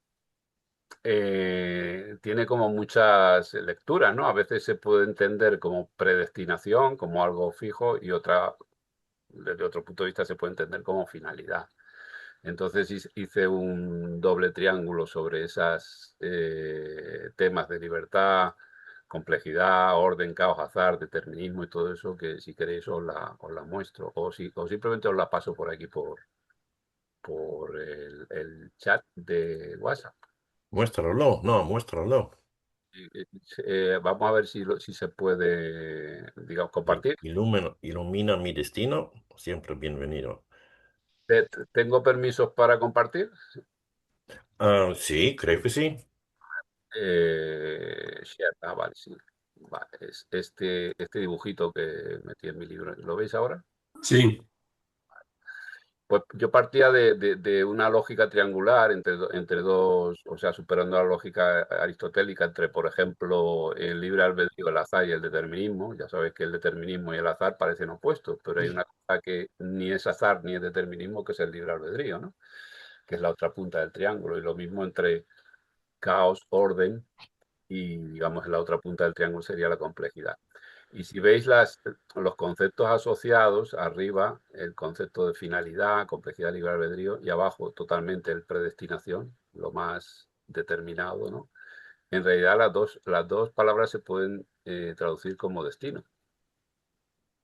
S2: tiene como muchas lecturas, ¿no? A veces se puede entender como predestinación, como algo fijo, y desde otro punto de vista se puede entender como finalidad. Entonces hice un doble triángulo sobre esos temas de libertad, complejidad, orden, caos, azar, determinismo y todo eso, que si queréis os la muestro, o simplemente os la paso por aquí por el chat de WhatsApp.
S1: Muéstralo, no, muéstralo.
S2: Vamos a ver si se puede, digamos, compartir.
S1: Ilumina mi destino, siempre bienvenido.
S2: ¿Tengo permisos para compartir?
S1: Ah, sí, creo que sí.
S2: Share. Vale, sí. Vale, es este dibujito que metí en mi libro. ¿Lo veis ahora?
S4: Sí,
S2: Pues yo partía de una lógica triangular entre dos, o sea, superando la lógica aristotélica entre, por ejemplo, el libre albedrío, el azar y el determinismo. Ya sabéis que el determinismo y el azar parecen opuestos, pero hay una cosa que ni es azar ni es determinismo, que es el libre albedrío, ¿no? Que es la otra punta del triángulo. Y lo mismo entre caos, orden y, digamos, la otra punta del triángulo sería la complejidad. Y si veis los conceptos asociados, arriba el concepto de finalidad, complejidad, libre albedrío, y abajo totalmente el predestinación, lo más determinado, ¿no? En realidad las dos palabras se pueden traducir como destino,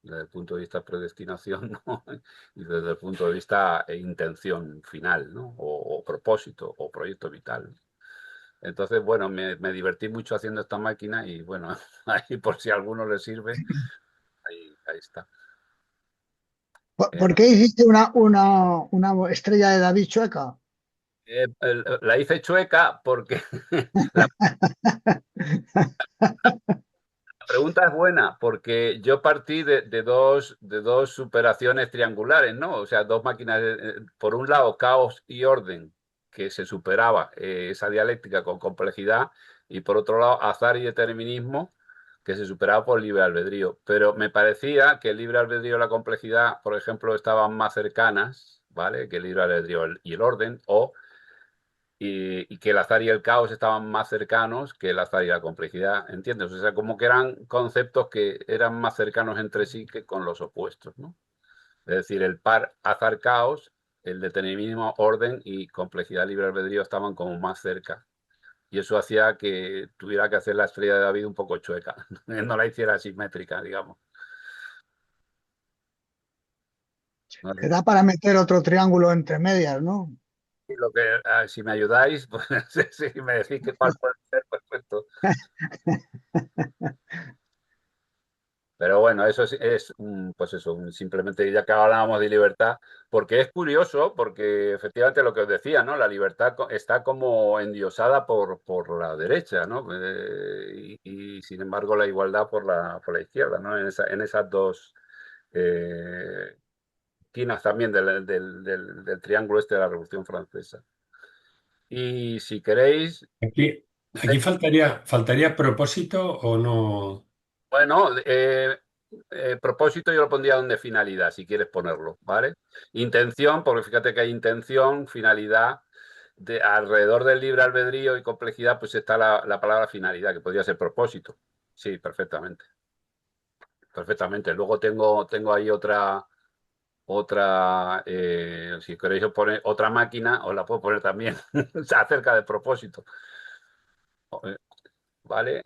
S2: desde el punto de vista predestinación, ¿no? Y desde el punto de vista intención final, ¿no? O propósito o proyecto vital. Entonces, bueno, me divertí mucho haciendo esta máquina y bueno, ahí por si a alguno le sirve, ahí está.
S3: ¿Por qué hiciste una estrella de David chueca?
S2: La hice chueca porque la pregunta es buena, porque yo partí de dos superaciones triangulares, ¿no? O sea, dos máquinas, por un lado, caos y orden, que se superaba esa dialéctica con complejidad, y por otro lado, azar y determinismo, que se superaba por libre albedrío. Pero me parecía que el libre albedrío y la complejidad, por ejemplo, estaban más cercanas, ¿vale? Que el libre albedrío y el orden, y que el azar y el caos estaban más cercanos que el azar y la complejidad, ¿entiendes? O sea, como que eran conceptos que eran más cercanos entre sí que con los opuestos, ¿no? Es decir, el par azar-caos, el determinismo, orden y complejidad libre albedrío estaban como más cerca. Y eso hacía que tuviera que hacer la estrella de David un poco chueca, no la hiciera simétrica, digamos. No
S3: Que
S2: sé
S3: da para meter otro triángulo entre medias, ¿no?
S2: si si me ayudáis, pues si me decís que cuál puede ser, perfecto. Pero bueno, eso pues eso, simplemente ya que hablábamos de libertad, porque es curioso, porque efectivamente lo que os decía, ¿no? La libertad está como endiosada por la derecha, ¿no? Y, sin embargo la igualdad por la izquierda, ¿no? En esas dos esquinas también del triángulo este de la Revolución Francesa. Y si queréis,
S4: Aquí faltaría propósito o no.
S2: bueno, propósito yo lo pondría donde finalidad, si quieres ponerlo, ¿vale? Intención, porque fíjate que hay intención, finalidad, alrededor del libre albedrío y complejidad, pues está la palabra finalidad, que podría ser propósito. Sí, perfectamente. Perfectamente. Luego tengo ahí si queréis poner otra máquina, os la puedo poner también acerca del propósito. ¿Vale?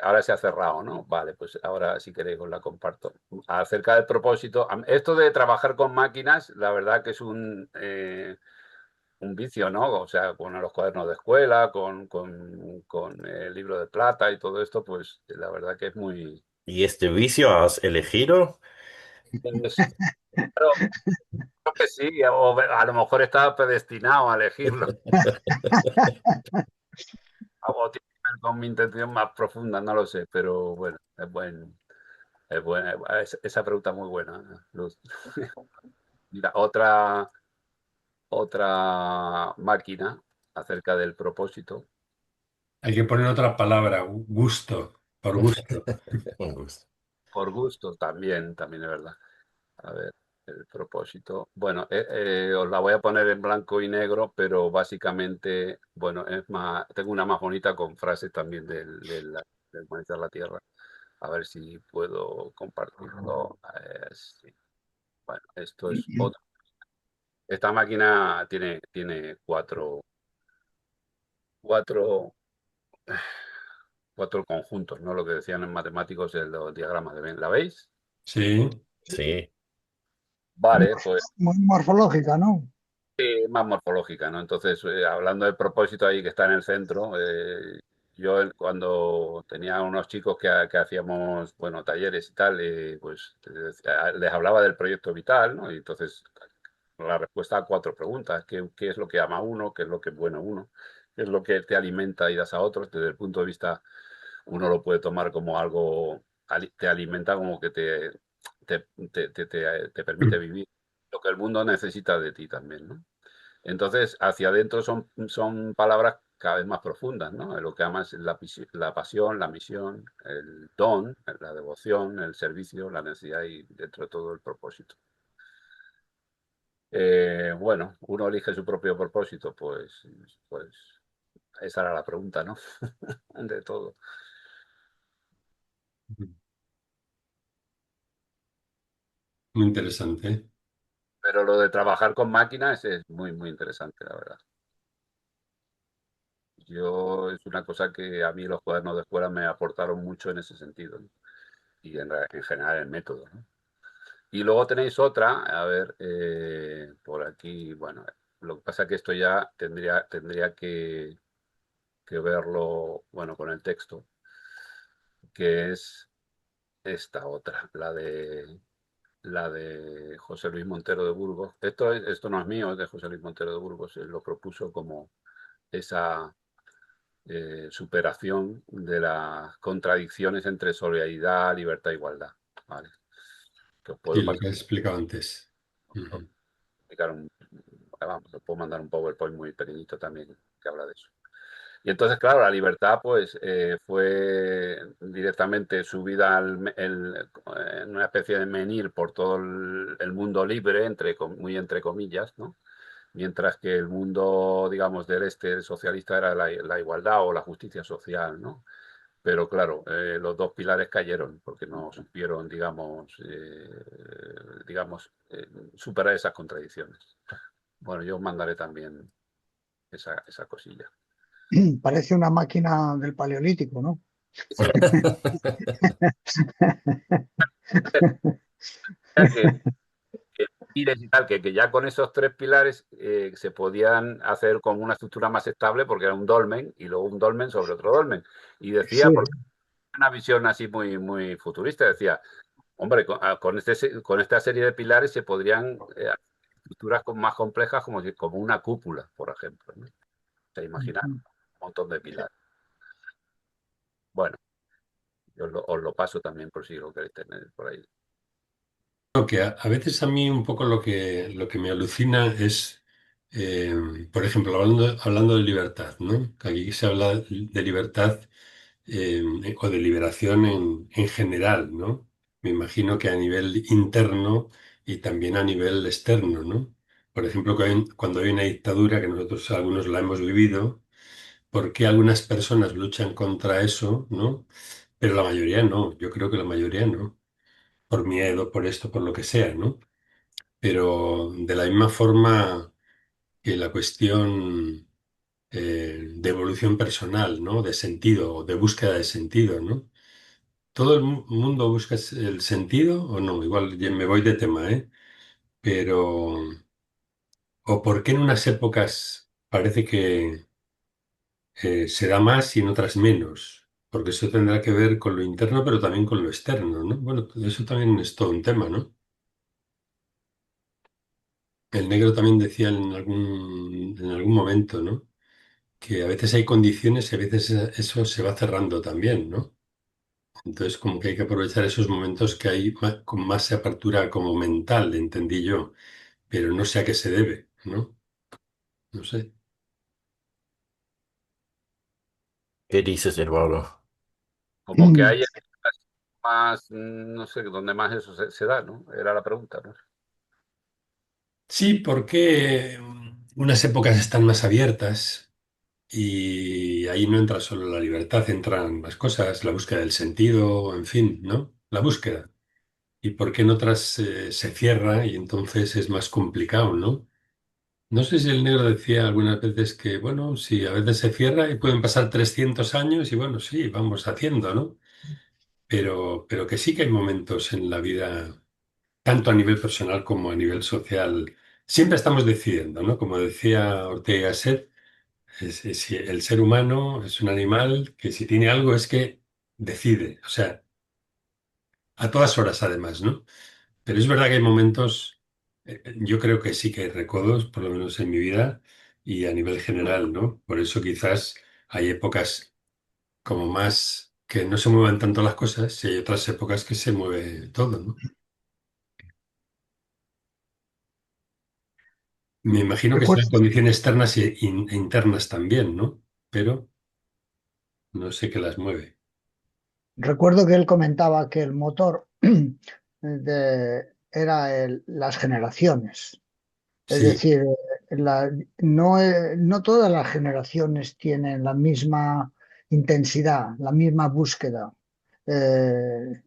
S2: Ahora se ha cerrado, ¿no? Vale, pues ahora si queréis os la comparto. Acerca del propósito, esto de trabajar con máquinas, la verdad que es un vicio, ¿no? O sea, con los cuadernos de escuela, con el libro de plata y todo esto, pues la verdad que es muy...
S1: ¿Y este vicio has elegido?
S2: Claro, creo que sí, o a lo mejor estaba predestinado a elegirlo, o tiene que ver con mi intención más profunda, no lo sé, pero bueno, es buena, esa pregunta es muy buena, Luz. Mira, otra máquina acerca del propósito.
S4: Hay que poner otra palabra, gusto, por gusto.
S1: Un gusto.
S2: Por gusto también es verdad. A ver, el propósito. Bueno, os la voy a poner en blanco y negro, pero básicamente, bueno, tengo una más bonita con frases también del Humanizar la Tierra. A ver si puedo compartirlo. Sí. Bueno, esto es otra. Esta máquina tiene cuatro cuatro conjuntos, ¿no? Lo que decían en matemáticos de los diagramas de Venn. ¿La veis?
S4: Sí,
S1: Sí,
S2: Vale, pues
S3: Muy morfológica, ¿no?
S2: más morfológica, ¿no? Entonces, hablando del propósito ahí que está en el centro, yo cuando tenía unos chicos que hacíamos, bueno, talleres y tal, pues les hablaba del proyecto vital, ¿no? Y entonces la respuesta a cuatro preguntas: ¿qué es lo que ama uno? ¿Qué es lo que es bueno uno? ¿Qué es lo que te alimenta y das a otros? Desde el punto de vista, uno lo puede tomar como algo, te alimenta, como que te permite vivir lo que el mundo necesita de ti también, ¿no? Entonces, hacia adentro son palabras cada vez más profundas, ¿no? Lo que amas es la pasión, la misión, el don, la devoción, el servicio, la necesidad y dentro de todo el propósito. Bueno, uno elige su propio propósito, pues esa era la pregunta, ¿no? De todo.
S4: muy interesante, ¿eh?
S2: Pero lo de trabajar con máquinas es muy, muy interesante, la verdad. Es una cosa que a mí los cuadernos de escuela me aportaron mucho en ese sentido, ¿no? Y en general el método, ¿no? Y luego tenéis otra, a ver, por aquí, bueno, lo que pasa es que esto ya tendría que verlo, bueno, con el texto, que es esta otra, la de José Luis Montero de Burgos. Esto no es mío, es de José Luis Montero de Burgos. Él lo propuso como esa superación de las contradicciones entre solidaridad, libertad e igualdad. ¿Vale? Que os
S4: Sí,
S2: puedo
S4: lo
S2: pasar,
S4: que has explicado antes. Ujú.
S2: vamos, os puedo mandar un PowerPoint muy pequeñito también que habla de eso. Y entonces, claro, la libertad pues fue directamente subida en una especie de menir por todo el mundo libre, muy entre comillas, ¿no? Mientras que el mundo, digamos, del este socialista era la igualdad o la justicia social, ¿no? Pero claro, los dos pilares cayeron porque no supieron, superar esas contradicciones. Bueno, yo os mandaré también esa cosilla.
S3: Parece una máquina del Paleolítico, ¿no?
S2: Que pilares y tal, que ya con esos tres pilares se podían hacer con una estructura más estable porque era un dolmen y luego un dolmen sobre otro dolmen. Y decía,
S3: Sí,
S2: porque una visión así muy, muy futurista, decía, hombre, con esta serie de pilares se podrían hacer estructuras más complejas como una cúpula, por ejemplo, ¿no? O sea, imaginar un montón de pilares. Bueno, yo os lo paso también por si lo queréis tener por ahí.
S4: Lo que a veces a mí un poco lo que me alucina es, eh, por ejemplo, hablando de libertad, ¿no? Que aquí se habla de libertad o de liberación en general, ¿no? Me imagino que a nivel interno y también a nivel externo, ¿no? Por ejemplo, cuando hay una dictadura, que nosotros algunos la hemos vivido, ¿por qué algunas personas luchan contra eso, ¿no? Pero la mayoría no, yo creo que la mayoría no, por miedo, por esto, por lo que sea, ¿no? Pero de la misma forma que la cuestión de evolución personal, ¿no? De sentido, o de búsqueda de sentido, ¿no? ¿Todo el mundo busca el sentido o no? Igual ya me voy de tema, ¿eh? Pero, ¿o por qué en unas épocas parece que se da más y en otras menos? Porque eso tendrá que ver con lo interno, pero también con lo externo, ¿no? Bueno, eso también es todo un tema, ¿no? El negro también decía en algún momento, ¿no? Que a veces hay condiciones y a veces eso se va cerrando también, ¿no? Entonces, como que hay que aprovechar esos momentos que hay con más apertura como mental, entendí yo, pero no sé a qué se debe, ¿no? No sé.
S1: ¿Qué dices, Eduardo?
S2: Como que hay más, no sé, donde más eso se da, ¿no? Era la pregunta, ¿no?
S4: Sí, porque unas épocas están más abiertas y ahí no entra solo la libertad, entran más cosas, la búsqueda del sentido, en fin, ¿no? La búsqueda. Y por qué en otras se cierra y entonces es más complicado, ¿no? No sé si el negro decía algunas veces que, bueno, sí, a veces se cierra y pueden pasar 300 años y bueno, sí, vamos haciendo, ¿no? Pero que sí que hay momentos en la vida, tanto a nivel personal como a nivel social, siempre estamos decidiendo, ¿no? Como decía Ortega y Gasset, el ser humano es un animal que si tiene algo es que decide, o sea, a todas horas además, ¿no? Pero es verdad que hay momentos, yo creo que sí que hay recodos, por lo menos en mi vida y a nivel general, ¿no? Por eso quizás hay épocas como más que no se muevan tanto las cosas y hay otras épocas que se mueve todo, ¿no? Me imagino que
S3: recuerdo,
S4: son condiciones externas e internas también, ¿no? Pero no sé qué las mueve.
S3: recuerdo que él comentaba que el motor era las generaciones. Es
S4: Sí,
S3: decir, no todas las generaciones tienen la misma intensidad, la misma búsqueda.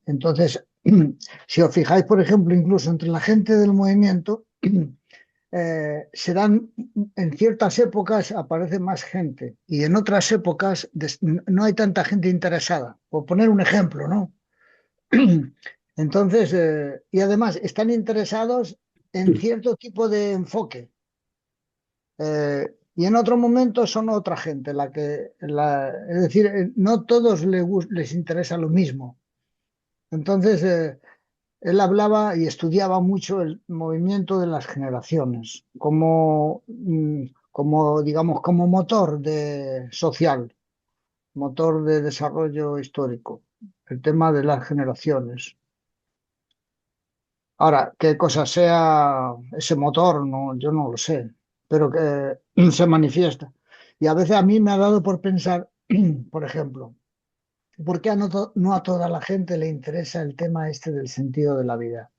S3: Entonces, Si os fijáis, por ejemplo, incluso entre la gente del movimiento, se dan, en ciertas épocas aparece más gente y en otras épocas no hay tanta gente interesada. Por poner un ejemplo, ¿no? Entonces, y además están interesados en cierto tipo de enfoque. Y en otro momento son otra gente, es decir, no todos les interesa lo mismo. Entonces, él hablaba y estudiaba mucho el movimiento de las generaciones como, como digamos, como motor social, motor de desarrollo histórico, el tema de las generaciones. Ahora, qué cosa sea ese motor, no, yo no lo sé, pero que se manifiesta. Y a veces a mí me ha dado por pensar, por ejemplo, ¿por qué no a toda la gente le interesa el tema este del sentido de la vida?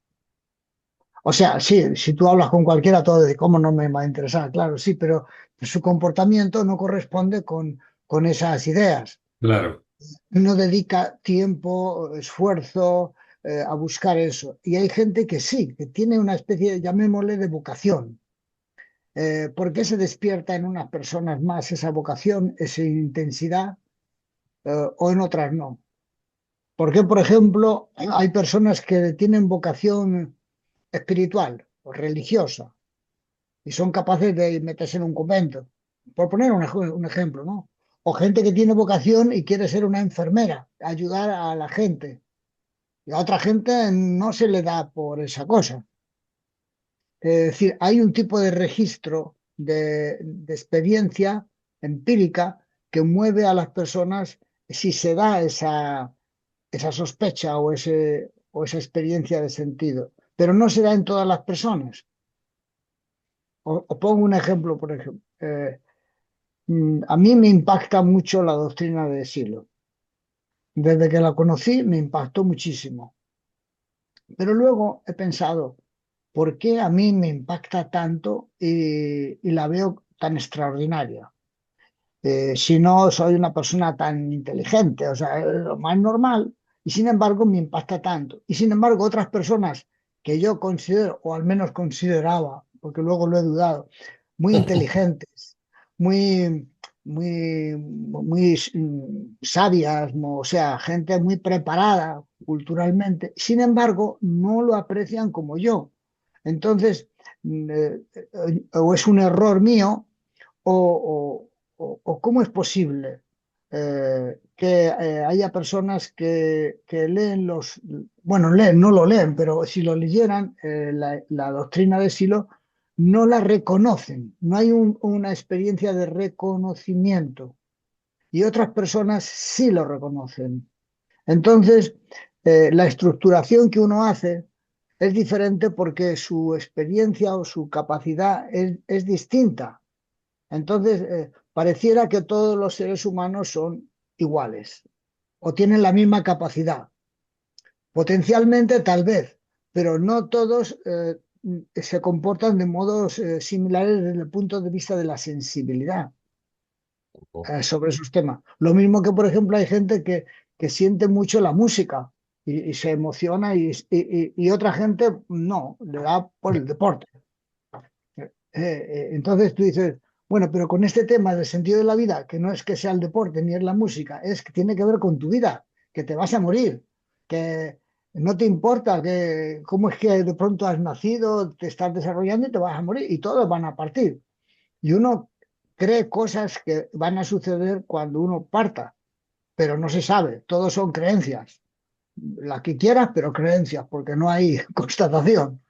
S3: O sea, sí, si tú hablas con cualquiera, todo de cómo no me va a interesar, claro, sí, pero su comportamiento no corresponde con esas ideas.
S4: Claro,
S3: No dedica tiempo, esfuerzo a buscar eso. Y hay gente que sí, que tiene una especie, llamémosle, de vocación. ¿Por qué se despierta en unas personas más esa vocación, esa intensidad, o en otras no? ¿Por qué, por ejemplo, hay personas que tienen vocación espiritual o religiosa y son capaces de meterse en un convento? Por poner un ejemplo, ¿no? O gente que tiene vocación y quiere ser una enfermera, ayudar a la gente. Y a otra gente no se le da por esa cosa. Es decir, hay un tipo de registro de experiencia empírica que mueve a las personas si se da esa sospecha o esa experiencia de sentido, pero no se da en todas las personas. Os pongo un ejemplo, por ejemplo. A mí me impacta mucho la doctrina de Silo. Desde que la conocí me impactó muchísimo. Pero luego he pensado, ¿por qué a mí me impacta tanto y la veo tan extraordinaria? Si no soy una persona tan inteligente, o sea, es lo más normal, y sin embargo me impacta tanto. Y sin embargo otras personas que yo considero, o al menos consideraba, porque luego lo he dudado, muy inteligentes, muy, muy sabias, o sea, gente muy preparada culturalmente, sin embargo no lo aprecian como yo. Entonces, o es un error mío, o cómo es posible que haya personas que leen bueno, leen, no lo leen, pero si lo leyeran, la doctrina de Silo, no la reconocen, no hay una experiencia de reconocimiento y otras personas sí lo reconocen. Entonces, la estructuración que uno hace es diferente porque su experiencia o su capacidad es distinta. Entonces, pareciera que todos los seres humanos son iguales o tienen la misma capacidad. Potencialmente, tal vez, pero no todos se comportan de modos similares desde el punto de vista de la sensibilidad sobre esos temas. Lo mismo que, por ejemplo, hay gente que siente mucho la música y se emociona y otra gente no, le da por el deporte. Entonces tú dices, bueno, pero con este tema del sentido de la vida, que no es que sea el deporte ni es la música, es que tiene que ver con tu vida, que te vas a morir, que no te importa que cómo es que de pronto has nacido, te estás desarrollando y te vas a morir y todos van a partir. Y uno cree cosas que van a suceder cuando uno parta, pero no se sabe, todos son creencias, las que quieras, pero creencias, porque no hay constatación.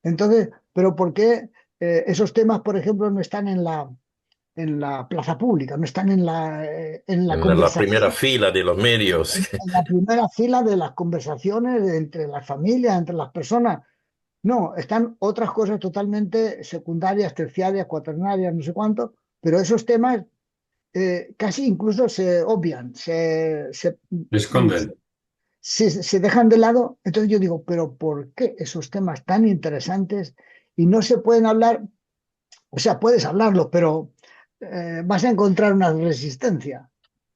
S3: Entonces, ¿pero por qué esos temas, por ejemplo, no están en la plaza pública, no están en la
S1: En la primera
S3: conversación,
S1: fila de los medios.
S3: en la primera fila de las conversaciones entre las familias, entre las personas? No, están otras cosas totalmente secundarias, terciarias, cuaternarias, no sé cuánto, pero esos temas casi incluso se obvian,
S4: esconden.
S3: se dejan de lado. Entonces yo digo, pero ¿por qué esos temas tan interesantes y no se pueden hablar? O sea, puedes hablarlo, pero vas a encontrar una resistencia.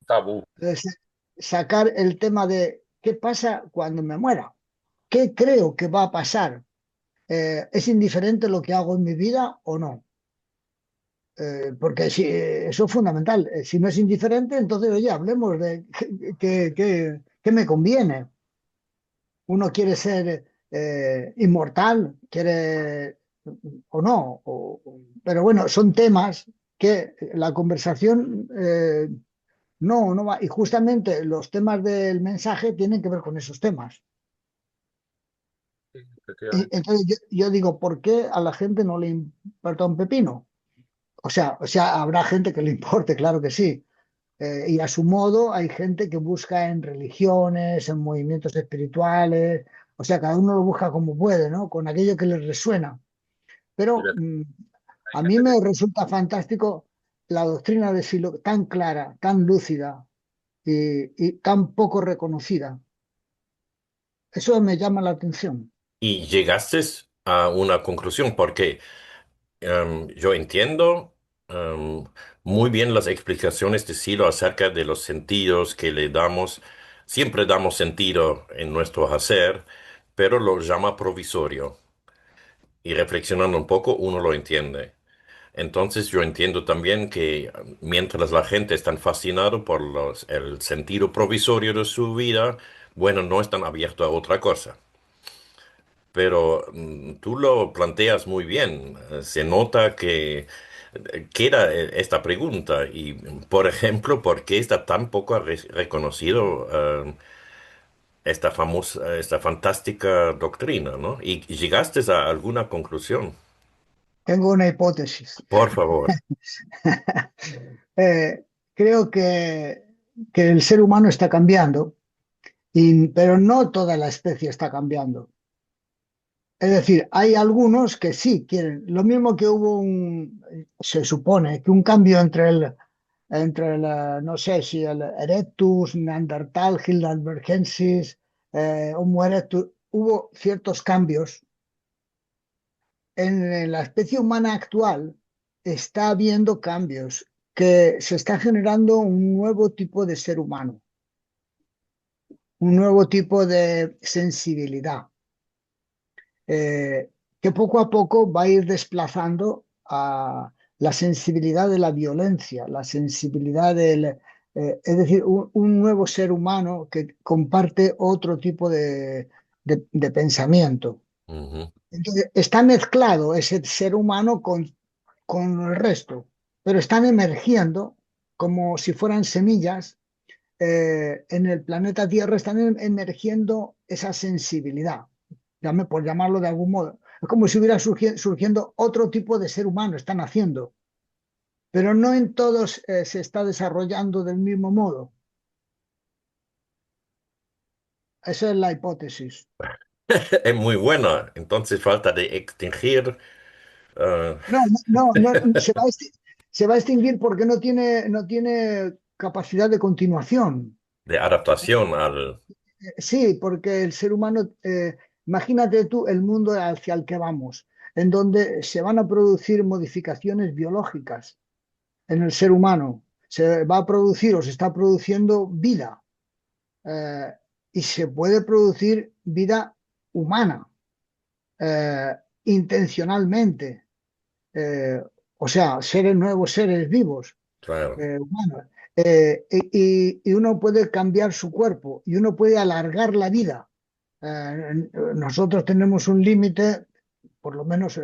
S2: Tabú.
S3: Entonces, sacar el tema de qué pasa cuando me muera. qué creo que va a pasar. ¿Es indiferente lo que hago en mi vida o no? Porque si, eso es fundamental. Si no es indiferente, entonces, oye, hablemos de qué me conviene. Uno quiere ser inmortal, quiere o no. Pero bueno, son temas que la conversación no va. Y justamente los temas del mensaje tienen que ver con esos temas.
S2: Sí, efectivamente.
S3: Entonces yo digo, ¿por qué a la gente no le importa un pepino? O sea, habrá gente que le importe, claro que sí. Y a su modo hay gente que busca en religiones, en movimientos espirituales, o sea, cada uno lo busca como puede, ¿no? Con aquello que les resuena. Pero
S2: Hay
S3: a mí
S2: gente que
S3: me resulta fantástico la doctrina de Silo, tan clara, tan lúcida y tan poco reconocida. Eso me llama la atención.
S1: Y llegaste a una conclusión, porque yo entiendo em, muy bien las explicaciones de Silo acerca de los sentidos que le damos. Siempre damos sentido en nuestro hacer, pero lo llama provisorio. Y reflexionando un poco, uno lo entiende. Entonces yo entiendo también que mientras la gente está fascinado por el sentido provisorio de su vida, bueno, no están abiertos a otra cosa. Pero tú lo planteas muy bien. Se nota que queda esta pregunta y, por ejemplo, ¿por qué está tan poco reconocido esta famosa, esta fantástica doctrina, ¿no? Y llegaste a alguna conclusión,
S3: Tengo una hipótesis.
S1: por favor.
S3: Creo que el ser humano está cambiando, pero no toda la especie está cambiando. Es decir, hay algunos que sí quieren, lo mismo que hubo se supone que un cambio entre el, no sé si el Erectus, Neandertal, Heidelbergensis, Homo erectus, hubo ciertos cambios. En la especie humana actual está habiendo cambios, que se está generando un nuevo tipo de ser humano, un nuevo tipo de sensibilidad eh, que poco a poco va a ir desplazando a la sensibilidad de la violencia, la sensibilidad es decir, un nuevo ser humano que comparte otro tipo de pensamiento.
S1: Ujú,
S3: Entonces, está mezclado ese ser humano con el resto, pero están emergiendo como si fueran semillas. En el planeta Tierra están emergiendo esa sensibilidad, por llamarlo de algún modo. Es como si hubiera surgiendo otro tipo de ser humano, están haciendo, pero no en todos se está desarrollando del mismo modo. Esa es la hipótesis.
S1: es muy buena. Entonces falta de extingir, eh,
S3: No, se va a extinguir porque no tiene capacidad de continuación.
S1: de adaptación al...
S3: Sí, porque el ser humano, imagínate tú el mundo hacia el que vamos, en donde se van a producir modificaciones biológicas en el ser humano. Se va a producir o se está produciendo vida eh, y se puede producir vida humana eh, intencionalmente. eh, o sea, seres nuevos, seres vivos,
S1: Claro,
S3: humanos. Y uno puede cambiar su cuerpo y uno puede alargar la vida. Nosotros tenemos un límite, por lo menos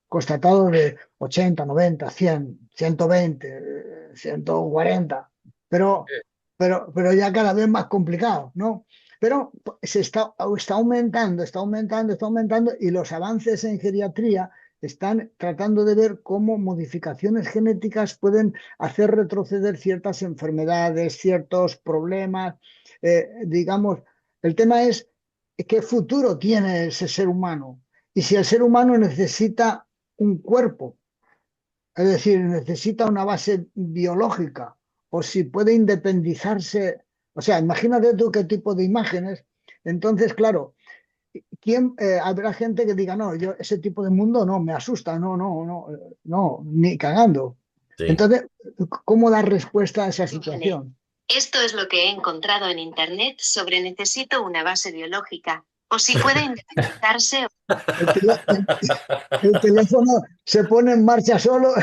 S3: constatado, de 80, 90, 100, 120, 140, pero,
S2: eh,
S3: pero ya cada vez más complicado, ¿no? Pero está aumentando, está aumentando, está aumentando y los avances en geriatría están tratando de ver cómo modificaciones genéticas pueden hacer retroceder ciertas enfermedades, ciertos problemas. Digamos, el tema es qué futuro tiene ese ser humano y si el ser humano necesita un cuerpo, es decir, necesita una base biológica o si puede independizarse. O sea, imagínate tú qué tipo de imágenes. Entonces, claro, habrá gente que diga, no, yo ese tipo de mundo no, me asusta, no, no, no, no, ni cagando.
S1: sí.
S3: Entonces, ¿cómo dar respuesta a esa situación?
S5: Esto es lo que he encontrado en Internet sobre necesito una base biológica. O si puede independizarse.
S3: El, tele- el- el teléfono se pone en marcha solo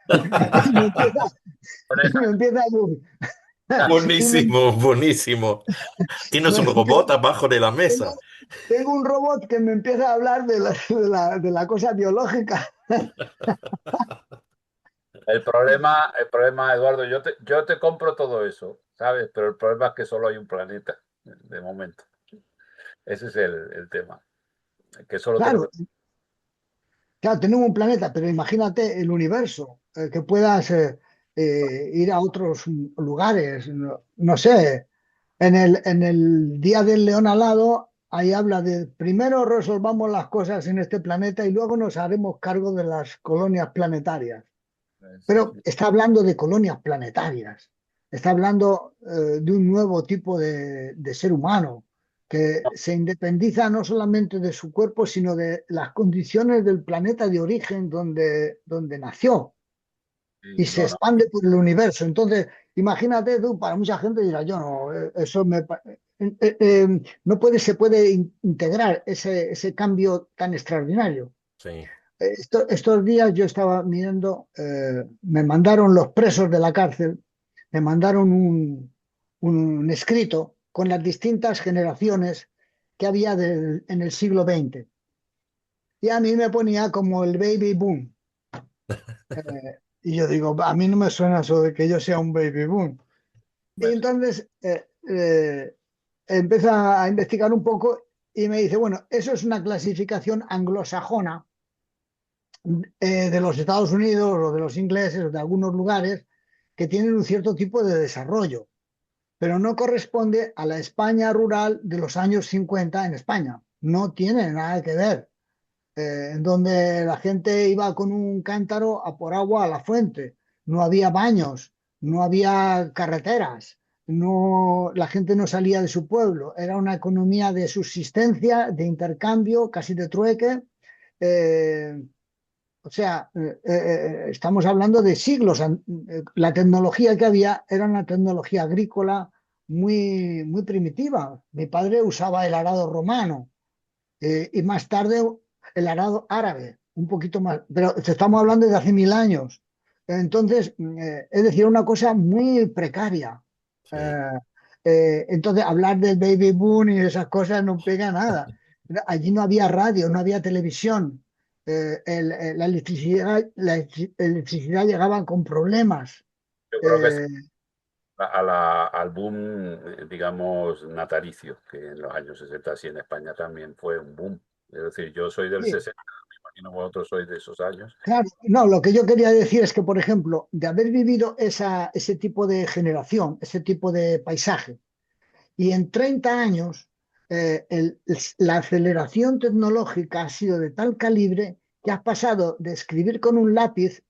S3: y me empieza,
S2: Con
S3: y
S2: esa-
S3: me empieza y me,
S1: Buenísimo, buenísimo. Tienes
S3: me
S1: un robot
S3: empieza-
S1: abajo de la
S3: tengo,
S1: mesa.
S3: tengo un robot que me empieza a hablar de la cosa biológica.
S2: el problema, Eduardo, yo te compro todo eso, ¿sabes? Pero el problema es que solo hay un planeta, de momento. Ese es el tema, que solo tenemos.
S3: Claro, claro, tenemos un planeta, pero imagínate el universo, que puedas ir a otros lugares, no sé, en el Día del León Alado, ahí habla de primero resolvamos las cosas en este planeta y luego nos haremos cargo de las colonias planetarias.
S2: Sí,
S3: Pero está hablando de colonias planetarias, está hablando de un nuevo tipo de ser humano que se independiza no solamente de su cuerpo, sino de las condiciones del planeta de origen donde nació
S2: sí,
S3: y se
S2: no, no.
S3: expande por el universo. Entonces, imagínate tú, para mucha gente dirá, yo no, no se puede integrar ese cambio tan extraordinario.
S1: Sí,
S3: Estos días yo estaba mirando, me mandaron los presos de la cárcel, me mandaron un escrito con las distintas generaciones que había en el siglo XX. Y a mí me ponía como el baby boom. Y yo digo, a mí no me suena eso de que yo sea un baby boom. Y
S2: Bueno,
S3: entonces empieza a investigar un poco y me dice, bueno, eso es una clasificación anglosajona de los Estados Unidos o de los ingleses o de algunos lugares que tienen un cierto tipo de desarrollo, pero no corresponde a la España rural de los años 50 en España. No tiene nada que ver. En donde la gente iba con un cántaro a por agua a la fuente, no había baños, no había carreteras, no, la gente no salía de su pueblo, era una economía de subsistencia, de intercambio, casi de trueque. Eh, o sea, estamos hablando de siglos. La tecnología que había era una tecnología agrícola muy, muy primitiva. Mi padre usaba el arado romano y más tarde el arado árabe, un poquito más. Pero estamos hablando de hace 1000 años. Entonces, es decir, una cosa muy precaria.
S1: sí.
S3: Eh, entonces, hablar del baby boom y esas cosas no pega nada. Allí no había radio, no había televisión. La electricidad llegaba con problemas.
S2: yo creo que es
S3: Eh,
S2: al boom, digamos, natalicio, que en los años 60 sí en España también fue un boom. Es decir, yo soy del
S3: sí,
S2: 60, me imagino vosotros sois de esos años.
S3: claro, no, lo que yo quería decir es que, por ejemplo, de haber vivido ese tipo de generación, ese tipo de paisaje, y en 30 años la aceleración tecnológica ha sido de tal calibre que has pasado de escribir con un lápiz,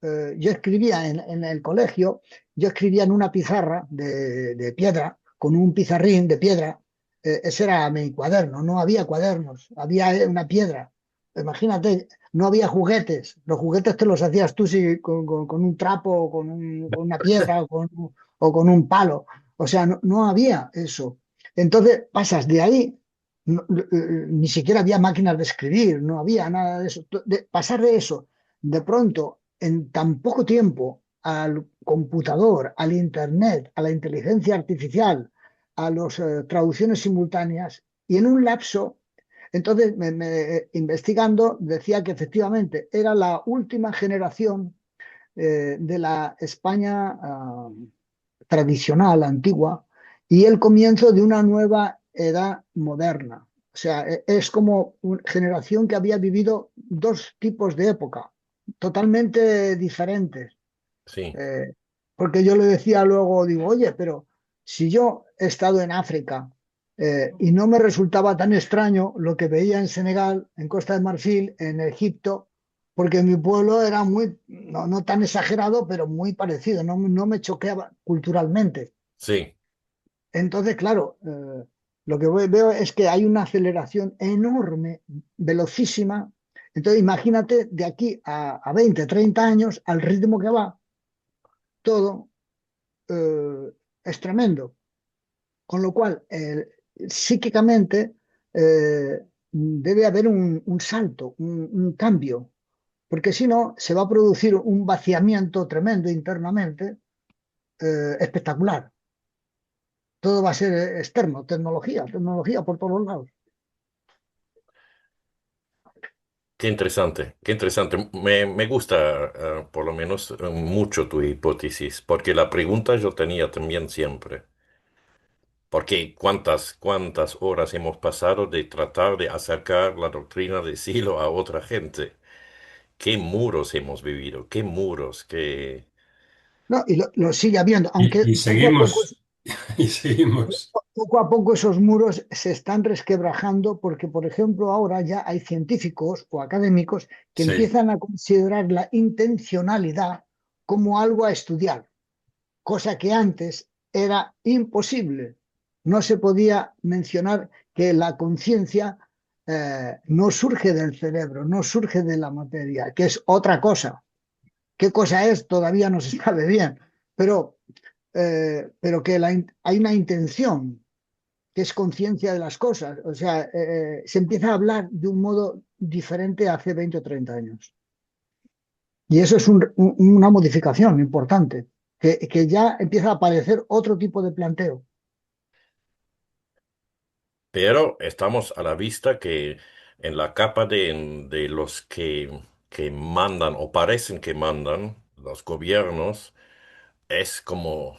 S3: yo escribía en el colegio, yo escribía en una pizarra de piedra, con un pizarrín de piedra, ese era mi cuaderno, no había cuadernos, había una piedra. Imagínate, no había juguetes, los juguetes te los hacías tú con un trapo, con una piedra o con un palo. O sea, no había eso. Entonces pasas de ahí, ni siquiera había máquinas de escribir, no había nada de eso. Pasar de eso, de pronto, en tan poco tiempo, al computador, al internet, a la inteligencia artificial, a las traducciones simultáneas, y en un lapso, entonces, investigando, decía que efectivamente era la última generación de la España tradicional, antigua, y el comienzo de una nueva edad moderna. O sea, es como una generación que había vivido dos tipos de época totalmente diferentes.
S1: Sí,
S3: Eh, Porque yo le decía luego, digo, oye, pero si yo he estado en África y no me resultaba tan extraño lo que veía en Senegal, en Costa de Marfil, en Egipto, porque mi pueblo era muy, no tan exagerado, pero muy parecido, no me choqueaba culturalmente.
S1: sí,
S3: Entonces, claro, lo que veo es que hay una aceleración enorme, velocísima. Entonces, imagínate de aquí a 20, 30 años, al ritmo que va, todo es tremendo. Con lo cual, psíquicamente, debe haber un salto, un cambio, porque si no, se va a producir un vaciamiento tremendo internamente, espectacular. Todo va a ser externo, tecnología, tecnología por todos lados.
S1: Qué interesante, qué interesante. Me gusta, por lo menos, mucho tu hipótesis, porque la pregunta yo tenía también siempre. Porque cuántas horas hemos pasado de tratar de acercar la doctrina de Silo a otra gente. Qué muros hemos vivido, qué muros, qué...
S3: No, y lo sigue habiendo, aunque
S4: Y seguimos, y seguimos.
S3: poco a poco esos muros se están resquebrajando porque, por ejemplo, ahora ya hay científicos o académicos que
S4: Sí.
S3: empiezan a considerar la intencionalidad como algo a estudiar, cosa que antes era imposible. No se podía mencionar que la conciencia no surge del cerebro, no surge de la materia, que es otra cosa. ¿Qué cosa es? Todavía no se sabe bien, pero que hay una intención, que es conciencia de las cosas. O sea, se empieza a hablar de un modo diferente hace 20 o 30 años. Y eso es una modificación importante, que ya empieza a aparecer otro tipo de planteo.
S1: Pero estamos a la vista que en la capa de los que mandan o parecen que mandan, los gobiernos, es como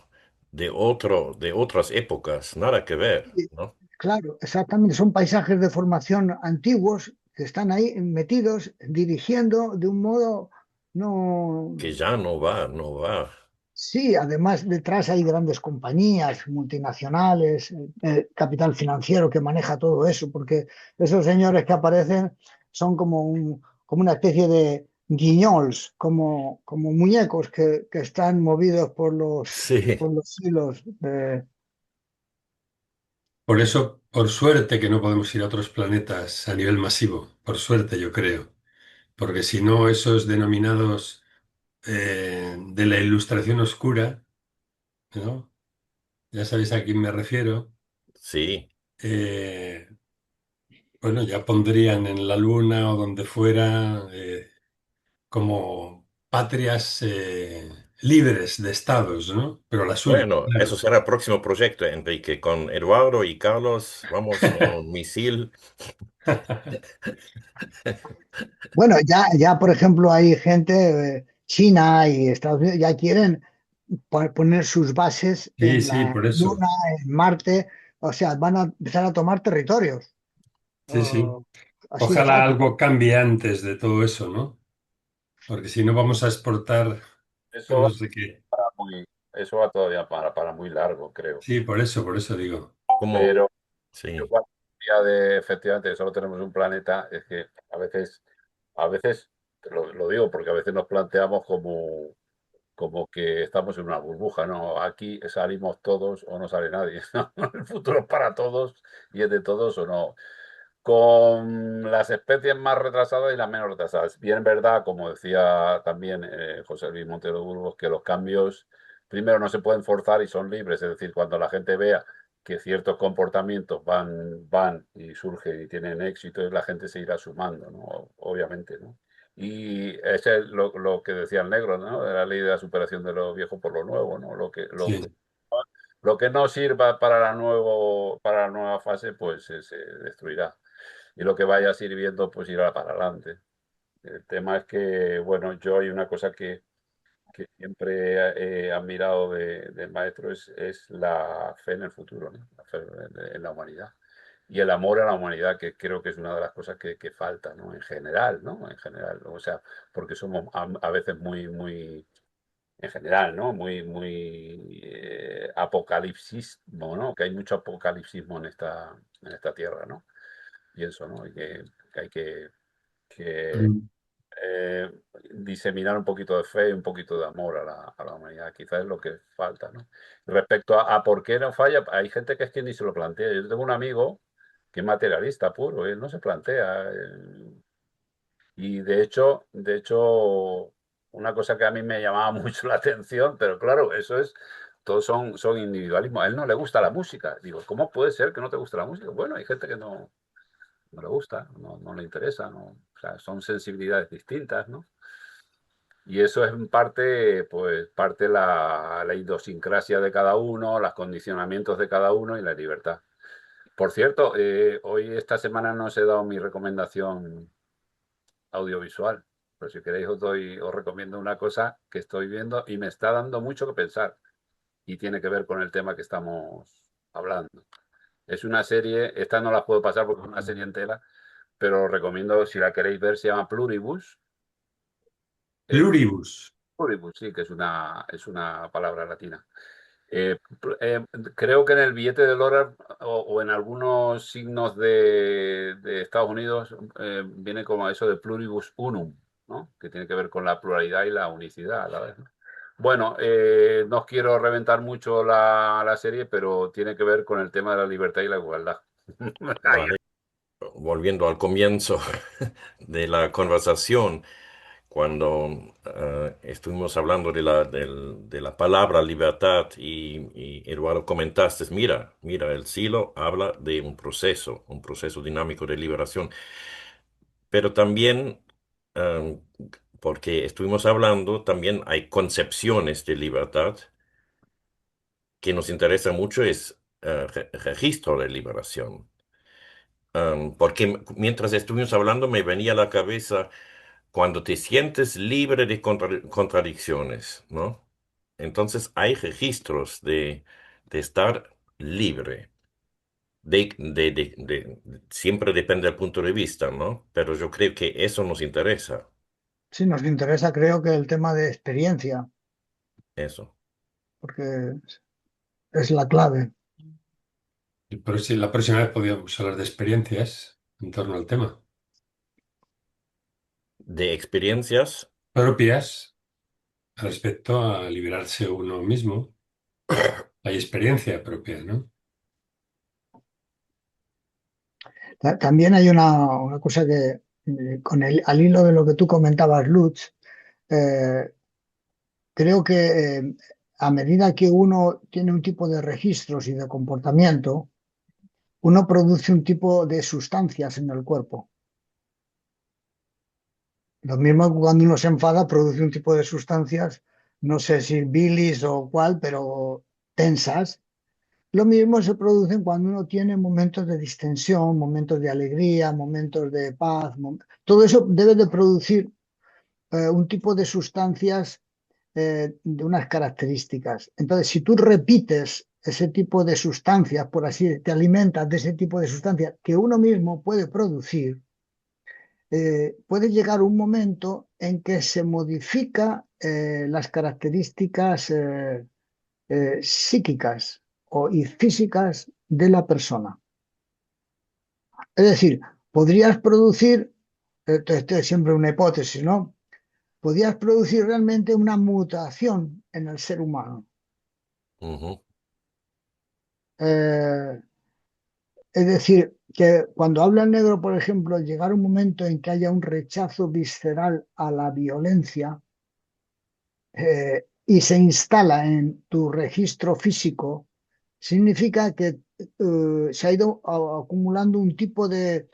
S1: de otras épocas, nada que ver,
S3: Y,
S1: ¿no?
S3: claro, exactamente, son paisajes de formación antiguos que están ahí metidos, dirigiendo de un modo no.
S1: Que ya no va, no va.
S3: Sí, además detrás hay grandes compañías multinacionales, capital financiero que maneja todo eso, porque esos señores que aparecen son como una especie de guiñols, como muñecos que están movidos por
S1: Sí.
S3: por los hilos.
S4: Por eso, por suerte que no podemos ir a otros planetas a nivel masivo. Por suerte, yo creo. Porque si no, esos denominados de la ilustración oscura, ¿no? Ya sabéis a quién me refiero.
S1: Sí.
S4: eh, bueno, ya pondrían en la Luna o donde fuera como patrias libres de estados, ¿no? Pero la suya,
S1: Bueno, eso
S4: claro.
S1: será el próximo proyecto, Enrique. Con Eduardo y Carlos vamos con un misil.
S3: Bueno, ya por ejemplo hay gente, China y Estados Unidos, ya quieren poner sus bases
S4: Sí,
S3: en
S4: sí,
S3: la
S4: por eso.
S3: Luna, en Marte, o sea, van a empezar a tomar territorios.
S4: Sí, sí.
S3: Oh, así de
S4: Ojalá
S3: fácil.
S4: algo cambie antes de todo eso, ¿no? Porque si no vamos a exportar, pues
S2: Eso
S4: no
S2: va,
S4: sé qué.
S2: muy, eso va todavía para muy largo, creo.
S4: Sí, por eso digo.
S1: Como,
S2: Pero yo
S1: sí,
S2: cuando decía de efectivamente que solo tenemos un planeta, es que a veces lo digo porque a veces nos planteamos como que estamos en una burbuja, ¿no? Aquí salimos todos o no sale nadie, ¿no? El futuro es para todos y es de todos o no. Con las especies más retrasadas y las menos retrasadas. Bien, verdad, como decía también José Luis Montero Burgos, que los cambios, primero, no se pueden forzar y son libres. Es decir, cuando la gente vea que ciertos comportamientos van y surgen y tienen éxito, la gente se irá sumando, ¿no? Obviamente, ¿no? Y ese es lo que decía el negro, ¿no? De la ley de la superación de lo viejo por lo nuevo, ¿no?
S4: Sí.
S2: Lo que no sirva para la nueva fase, pues se destruirá. Y lo que vaya sirviendo, pues irá para adelante. El tema es que, bueno, yo hay una cosa que siempre he admirado del maestro es la fe en el futuro, ¿no? La fe en la humanidad. Y el amor a la humanidad, que creo que es una de las cosas que falta, ¿no? En general, ¿no? En general, o sea, porque somos a veces muy, en general, ¿no? Muy apocalipsismo, ¿no? Que hay mucho apocalipsismo en esta tierra, ¿no? Pienso, ¿no? Y que hay que
S4: Mm.
S2: eh, diseminar un poquito de fe y un poquito de amor a la humanidad. Quizás es lo que falta, ¿no? Respecto a por qué no falla, hay gente que es que ni se lo plantea. Yo tengo un amigo que es materialista puro, él no se plantea. Y de hecho, una cosa que a mí me llamaba mucho la atención, pero claro, todos son individualismo. A él no le gusta la música. Digo, ¿cómo puede ser que no te guste la música? Bueno, hay gente que no. no le gusta, no le interesa, ¿no? O sea, son sensibilidades distintas, ¿no? Y eso es en parte, pues, parte la idiosincrasia de cada uno, los condicionamientos de cada uno y la libertad. Por cierto, hoy esta semana no os he dado mi recomendación audiovisual, pero si queréis os recomiendo una cosa que estoy viendo y me está dando mucho que pensar y tiene que ver con el tema que estamos hablando. Es una serie, esta no la puedo pasar porque es una serie entera, pero os recomiendo, si la queréis ver, se llama Pluribus.
S4: Pluribus.
S2: Pluribus, sí, que es una palabra latina. Eh, Creo que en el billete de dólar o en algunos signos de Estados Unidos viene como eso de pluribus unum, ¿no? Que tiene que ver con la pluralidad y la unicidad a la vez, ¿no? Bueno, no os quiero reventar mucho la serie, pero tiene que ver con el tema de la libertad y la igualdad.
S1: Vale. Volviendo al comienzo de la conversación, cuando estuvimos hablando de la palabra libertad y Eduardo comentaste, mira, el siglo habla de un proceso dinámico de liberación, pero también, porque estuvimos hablando, también hay concepciones de libertad que nos interesa mucho, es registro de liberación. Porque mientras estuvimos hablando me venía a la cabeza cuando te sientes libre de contradicciones, ¿no? Entonces hay registros de estar libre. Siempre depende del punto de vista, ¿no? Pero yo creo que eso nos interesa,
S3: Sí, nos interesa, creo que el tema de experiencia,
S1: eso.
S3: porque es la clave.
S4: Y por si la próxima vez podríamos hablar de experiencias en torno al tema.
S1: De experiencias,
S4: Propias respecto a liberarse uno mismo. Hay experiencia propia, ¿no?
S3: También hay una cosa que, al hilo de lo que tú comentabas, Lutz, eh, creo que a medida que uno tiene un tipo de registros y de comportamiento, uno produce un tipo de sustancias en el cuerpo. Lo mismo que cuando uno se enfada, produce un tipo de sustancias, no sé si bilis o cuál, pero tensas. Lo mismo se producen cuando uno tiene momentos de distensión, momentos de alegría, momentos de paz. Todo eso debe de producir un tipo de sustancias de unas características. Entonces, si tú repites ese tipo de sustancias, por así decirlo, te alimentas de ese tipo de sustancias que uno mismo puede producir, puede llegar un momento en que se modifica las características psíquicas y físicas de la persona. Es decir, podrías producir, esto es siempre una hipótesis, ¿no? Podrías producir realmente una mutación en el ser humano.
S1: ujú,
S3: Eh, es decir, que cuando habla el negro, por ejemplo, llegar un momento en que haya un rechazo visceral a la violencia y se instala en tu registro físico, significa que se ha ido acumulando un tipo de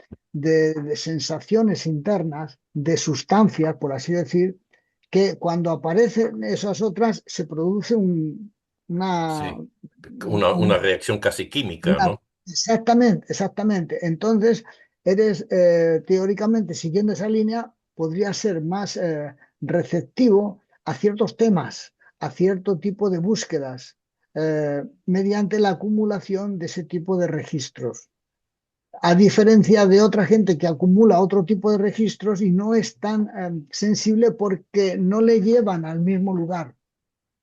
S3: sensaciones internas, de sustancias, por así decir, que cuando aparecen esas otras se produce una,
S1: sí.
S3: un-
S1: Una reacción casi química,
S3: una-
S1: ¿no?
S3: exactamente, exactamente. Entonces, eres teóricamente, siguiendo esa línea, podría ser más receptivo a ciertos temas, a cierto tipo de búsquedas, mediante la acumulación de ese tipo de registros. A diferencia de otra gente que acumula otro tipo de registros y no es tan sensible porque no le llevan al mismo lugar.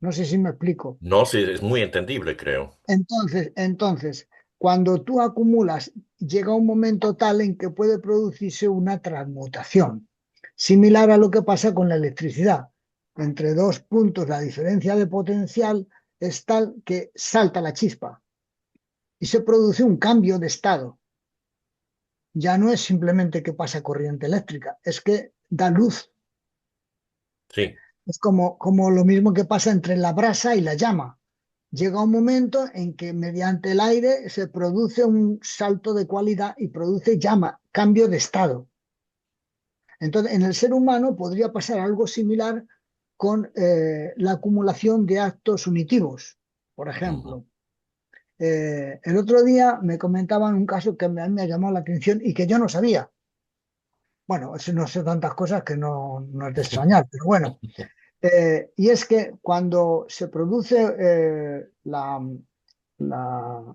S3: No sé si me explico.
S1: No, sí, es muy entendible, creo.
S3: Entonces, cuando tú acumulas, llega un momento tal en que puede producirse una transmutación, similar a lo que pasa con la electricidad. Entre dos puntos, la diferencia de potencial es tal que salta la chispa y se produce un cambio de estado. Ya no es simplemente que pasa corriente eléctrica, es que da luz.
S1: Sí,
S3: Es como lo mismo que pasa entre la brasa y la llama. llega un momento en que mediante el aire se produce un salto de cualidad y produce llama, cambio de estado. Entonces, en el ser humano podría pasar algo similar con la acumulación de actos unitivos, por
S1: Ujú.
S3: ejemplo. El otro día me comentaban un caso que a mí me ha llamado la atención y que yo no sabía. Bueno, eso no sé tantas cosas que no es de extrañar, pero bueno. Y es que cuando se produce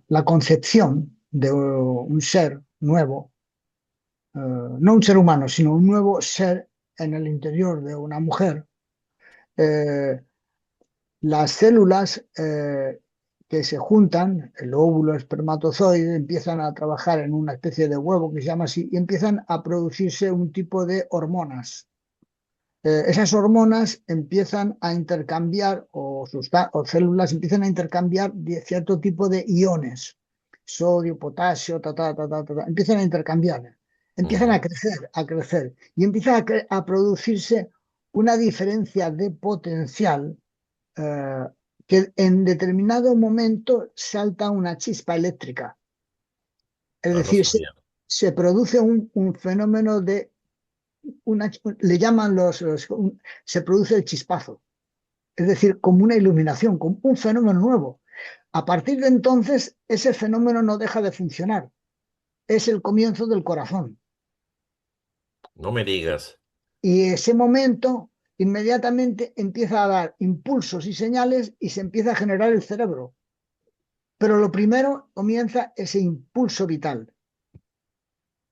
S3: la concepción de un ser nuevo, no un ser humano, sino un nuevo ser en el interior de una mujer, eh, las células que se juntan, el óvulo, espermatozoide, empiezan a trabajar en una especie de huevo que se llama así, y empiezan a producirse un tipo de hormonas. Esas hormonas empiezan a intercambiar, o células empiezan a intercambiar cierto tipo de iones, sodio, potasio, empiezan a intercambiar, empiezan
S1: Ujú.
S3: a crecer, y empieza a producirse una diferencia de potencial eh, que en determinado momento salta una chispa eléctrica. Es
S1: Ah, no
S3: decir,
S1: sabía.
S3: se produce un fenómeno de le llaman se produce el chispazo, es decir, como una iluminación, como un fenómeno nuevo. A partir de entonces, ese fenómeno no deja de funcionar. Es el comienzo del corazón.
S1: No me digas.
S3: Y ese momento inmediatamente empieza a dar impulsos y señales y se empieza a generar el cerebro. Pero lo primero comienza ese impulso vital.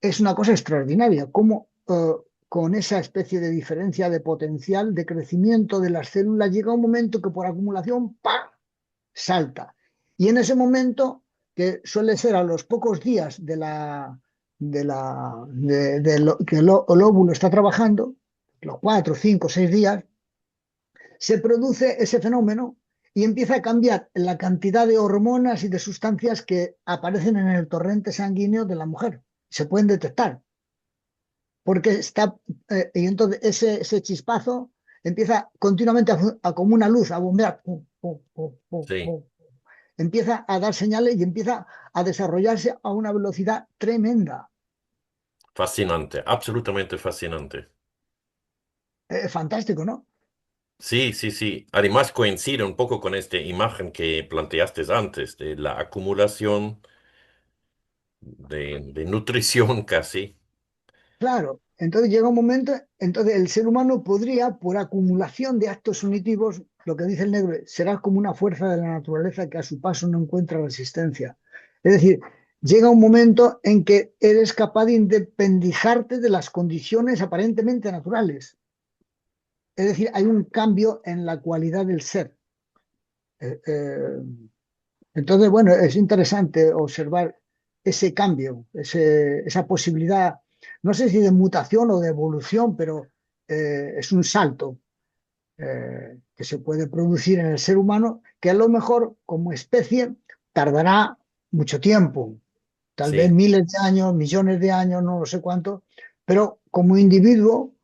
S3: Es una cosa extraordinaria, cómo con esa especie de diferencia de potencial de crecimiento de las células llega un momento que por acumulación ¡pam! Salta. Y en ese momento, que suele ser a los pocos días que el óvulo está trabajando, los 4, 5, 6 días, se produce ese fenómeno y empieza a cambiar la cantidad de hormonas y de sustancias que aparecen en el torrente sanguíneo de la mujer. Se pueden detectar, porque está, y entonces ese chispazo empieza continuamente como una luz a bombear, pum, pum, pum, pum,
S1: Sí,
S3: pum. Empieza a dar señales y empieza a desarrollarse a una velocidad tremenda.
S1: fascinante, absolutamente fascinante.
S3: Fantástico, ¿no?
S1: Sí, sí, sí. Además coincide un poco con esta imagen que planteaste antes de la acumulación de nutrición casi.
S3: Claro, entonces llega un momento, entonces el ser humano podría, por acumulación de actos unitivos, lo que dice el negro, será como una fuerza de la naturaleza que a su paso no encuentra resistencia. Es decir, llega un momento en que eres capaz de independizarte de las condiciones aparentemente naturales. Es decir, hay un cambio en la cualidad del ser. Eh, eh, entonces, bueno, es interesante observar ese cambio, esa posibilidad, no sé si de mutación o de evolución, pero es un salto que se puede producir en el ser humano, que a lo mejor como especie tardará mucho tiempo, tal vez
S1: Sí,
S3: miles de años, millones de años, no lo sé cuánto, pero como individuo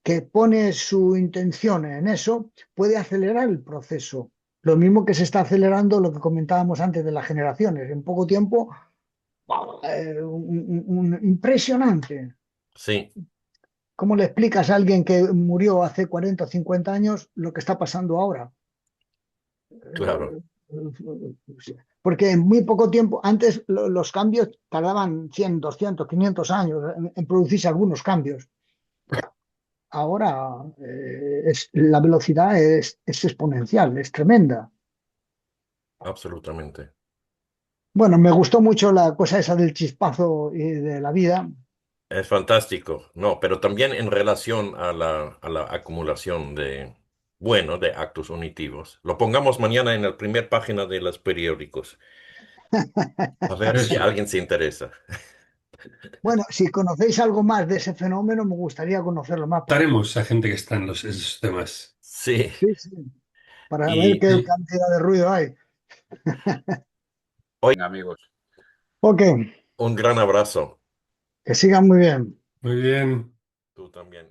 S3: que pone su intención en eso, puede acelerar el proceso. Lo mismo que se está acelerando lo que comentábamos antes de las generaciones. En poco tiempo, impresionante.
S1: sí,
S3: ¿Cómo le explicas a alguien que murió hace 40 o 50 años lo que está pasando ahora?
S1: claro.
S3: Porque en muy poco tiempo, antes los cambios tardaban 100, 200, 500 años en producirse algunos cambios. Ahora la velocidad es exponencial, es tremenda.
S1: Absolutamente.
S3: Bueno, me gustó mucho la cosa esa del chispazo y de la vida.
S1: Es fantástico. No, pero también en relación a la acumulación bueno, de actos unitivos. Lo pongamos mañana en la primera página de los periódicos. A ver si
S4: Eso.
S1: alguien se interesa.
S3: Bueno, si conocéis algo más de ese fenómeno, me gustaría conocerlo más.
S4: Daremos a gente que está en esos temas.
S1: Sí,
S3: Sí, sí, para ver
S1: y
S3: qué
S4: Y
S3: cantidad de ruido hay.
S1: hoy
S2: Amigos.
S3: Ok,
S1: un gran abrazo.
S3: que sigan muy bien.
S4: muy bien.
S1: Tú también.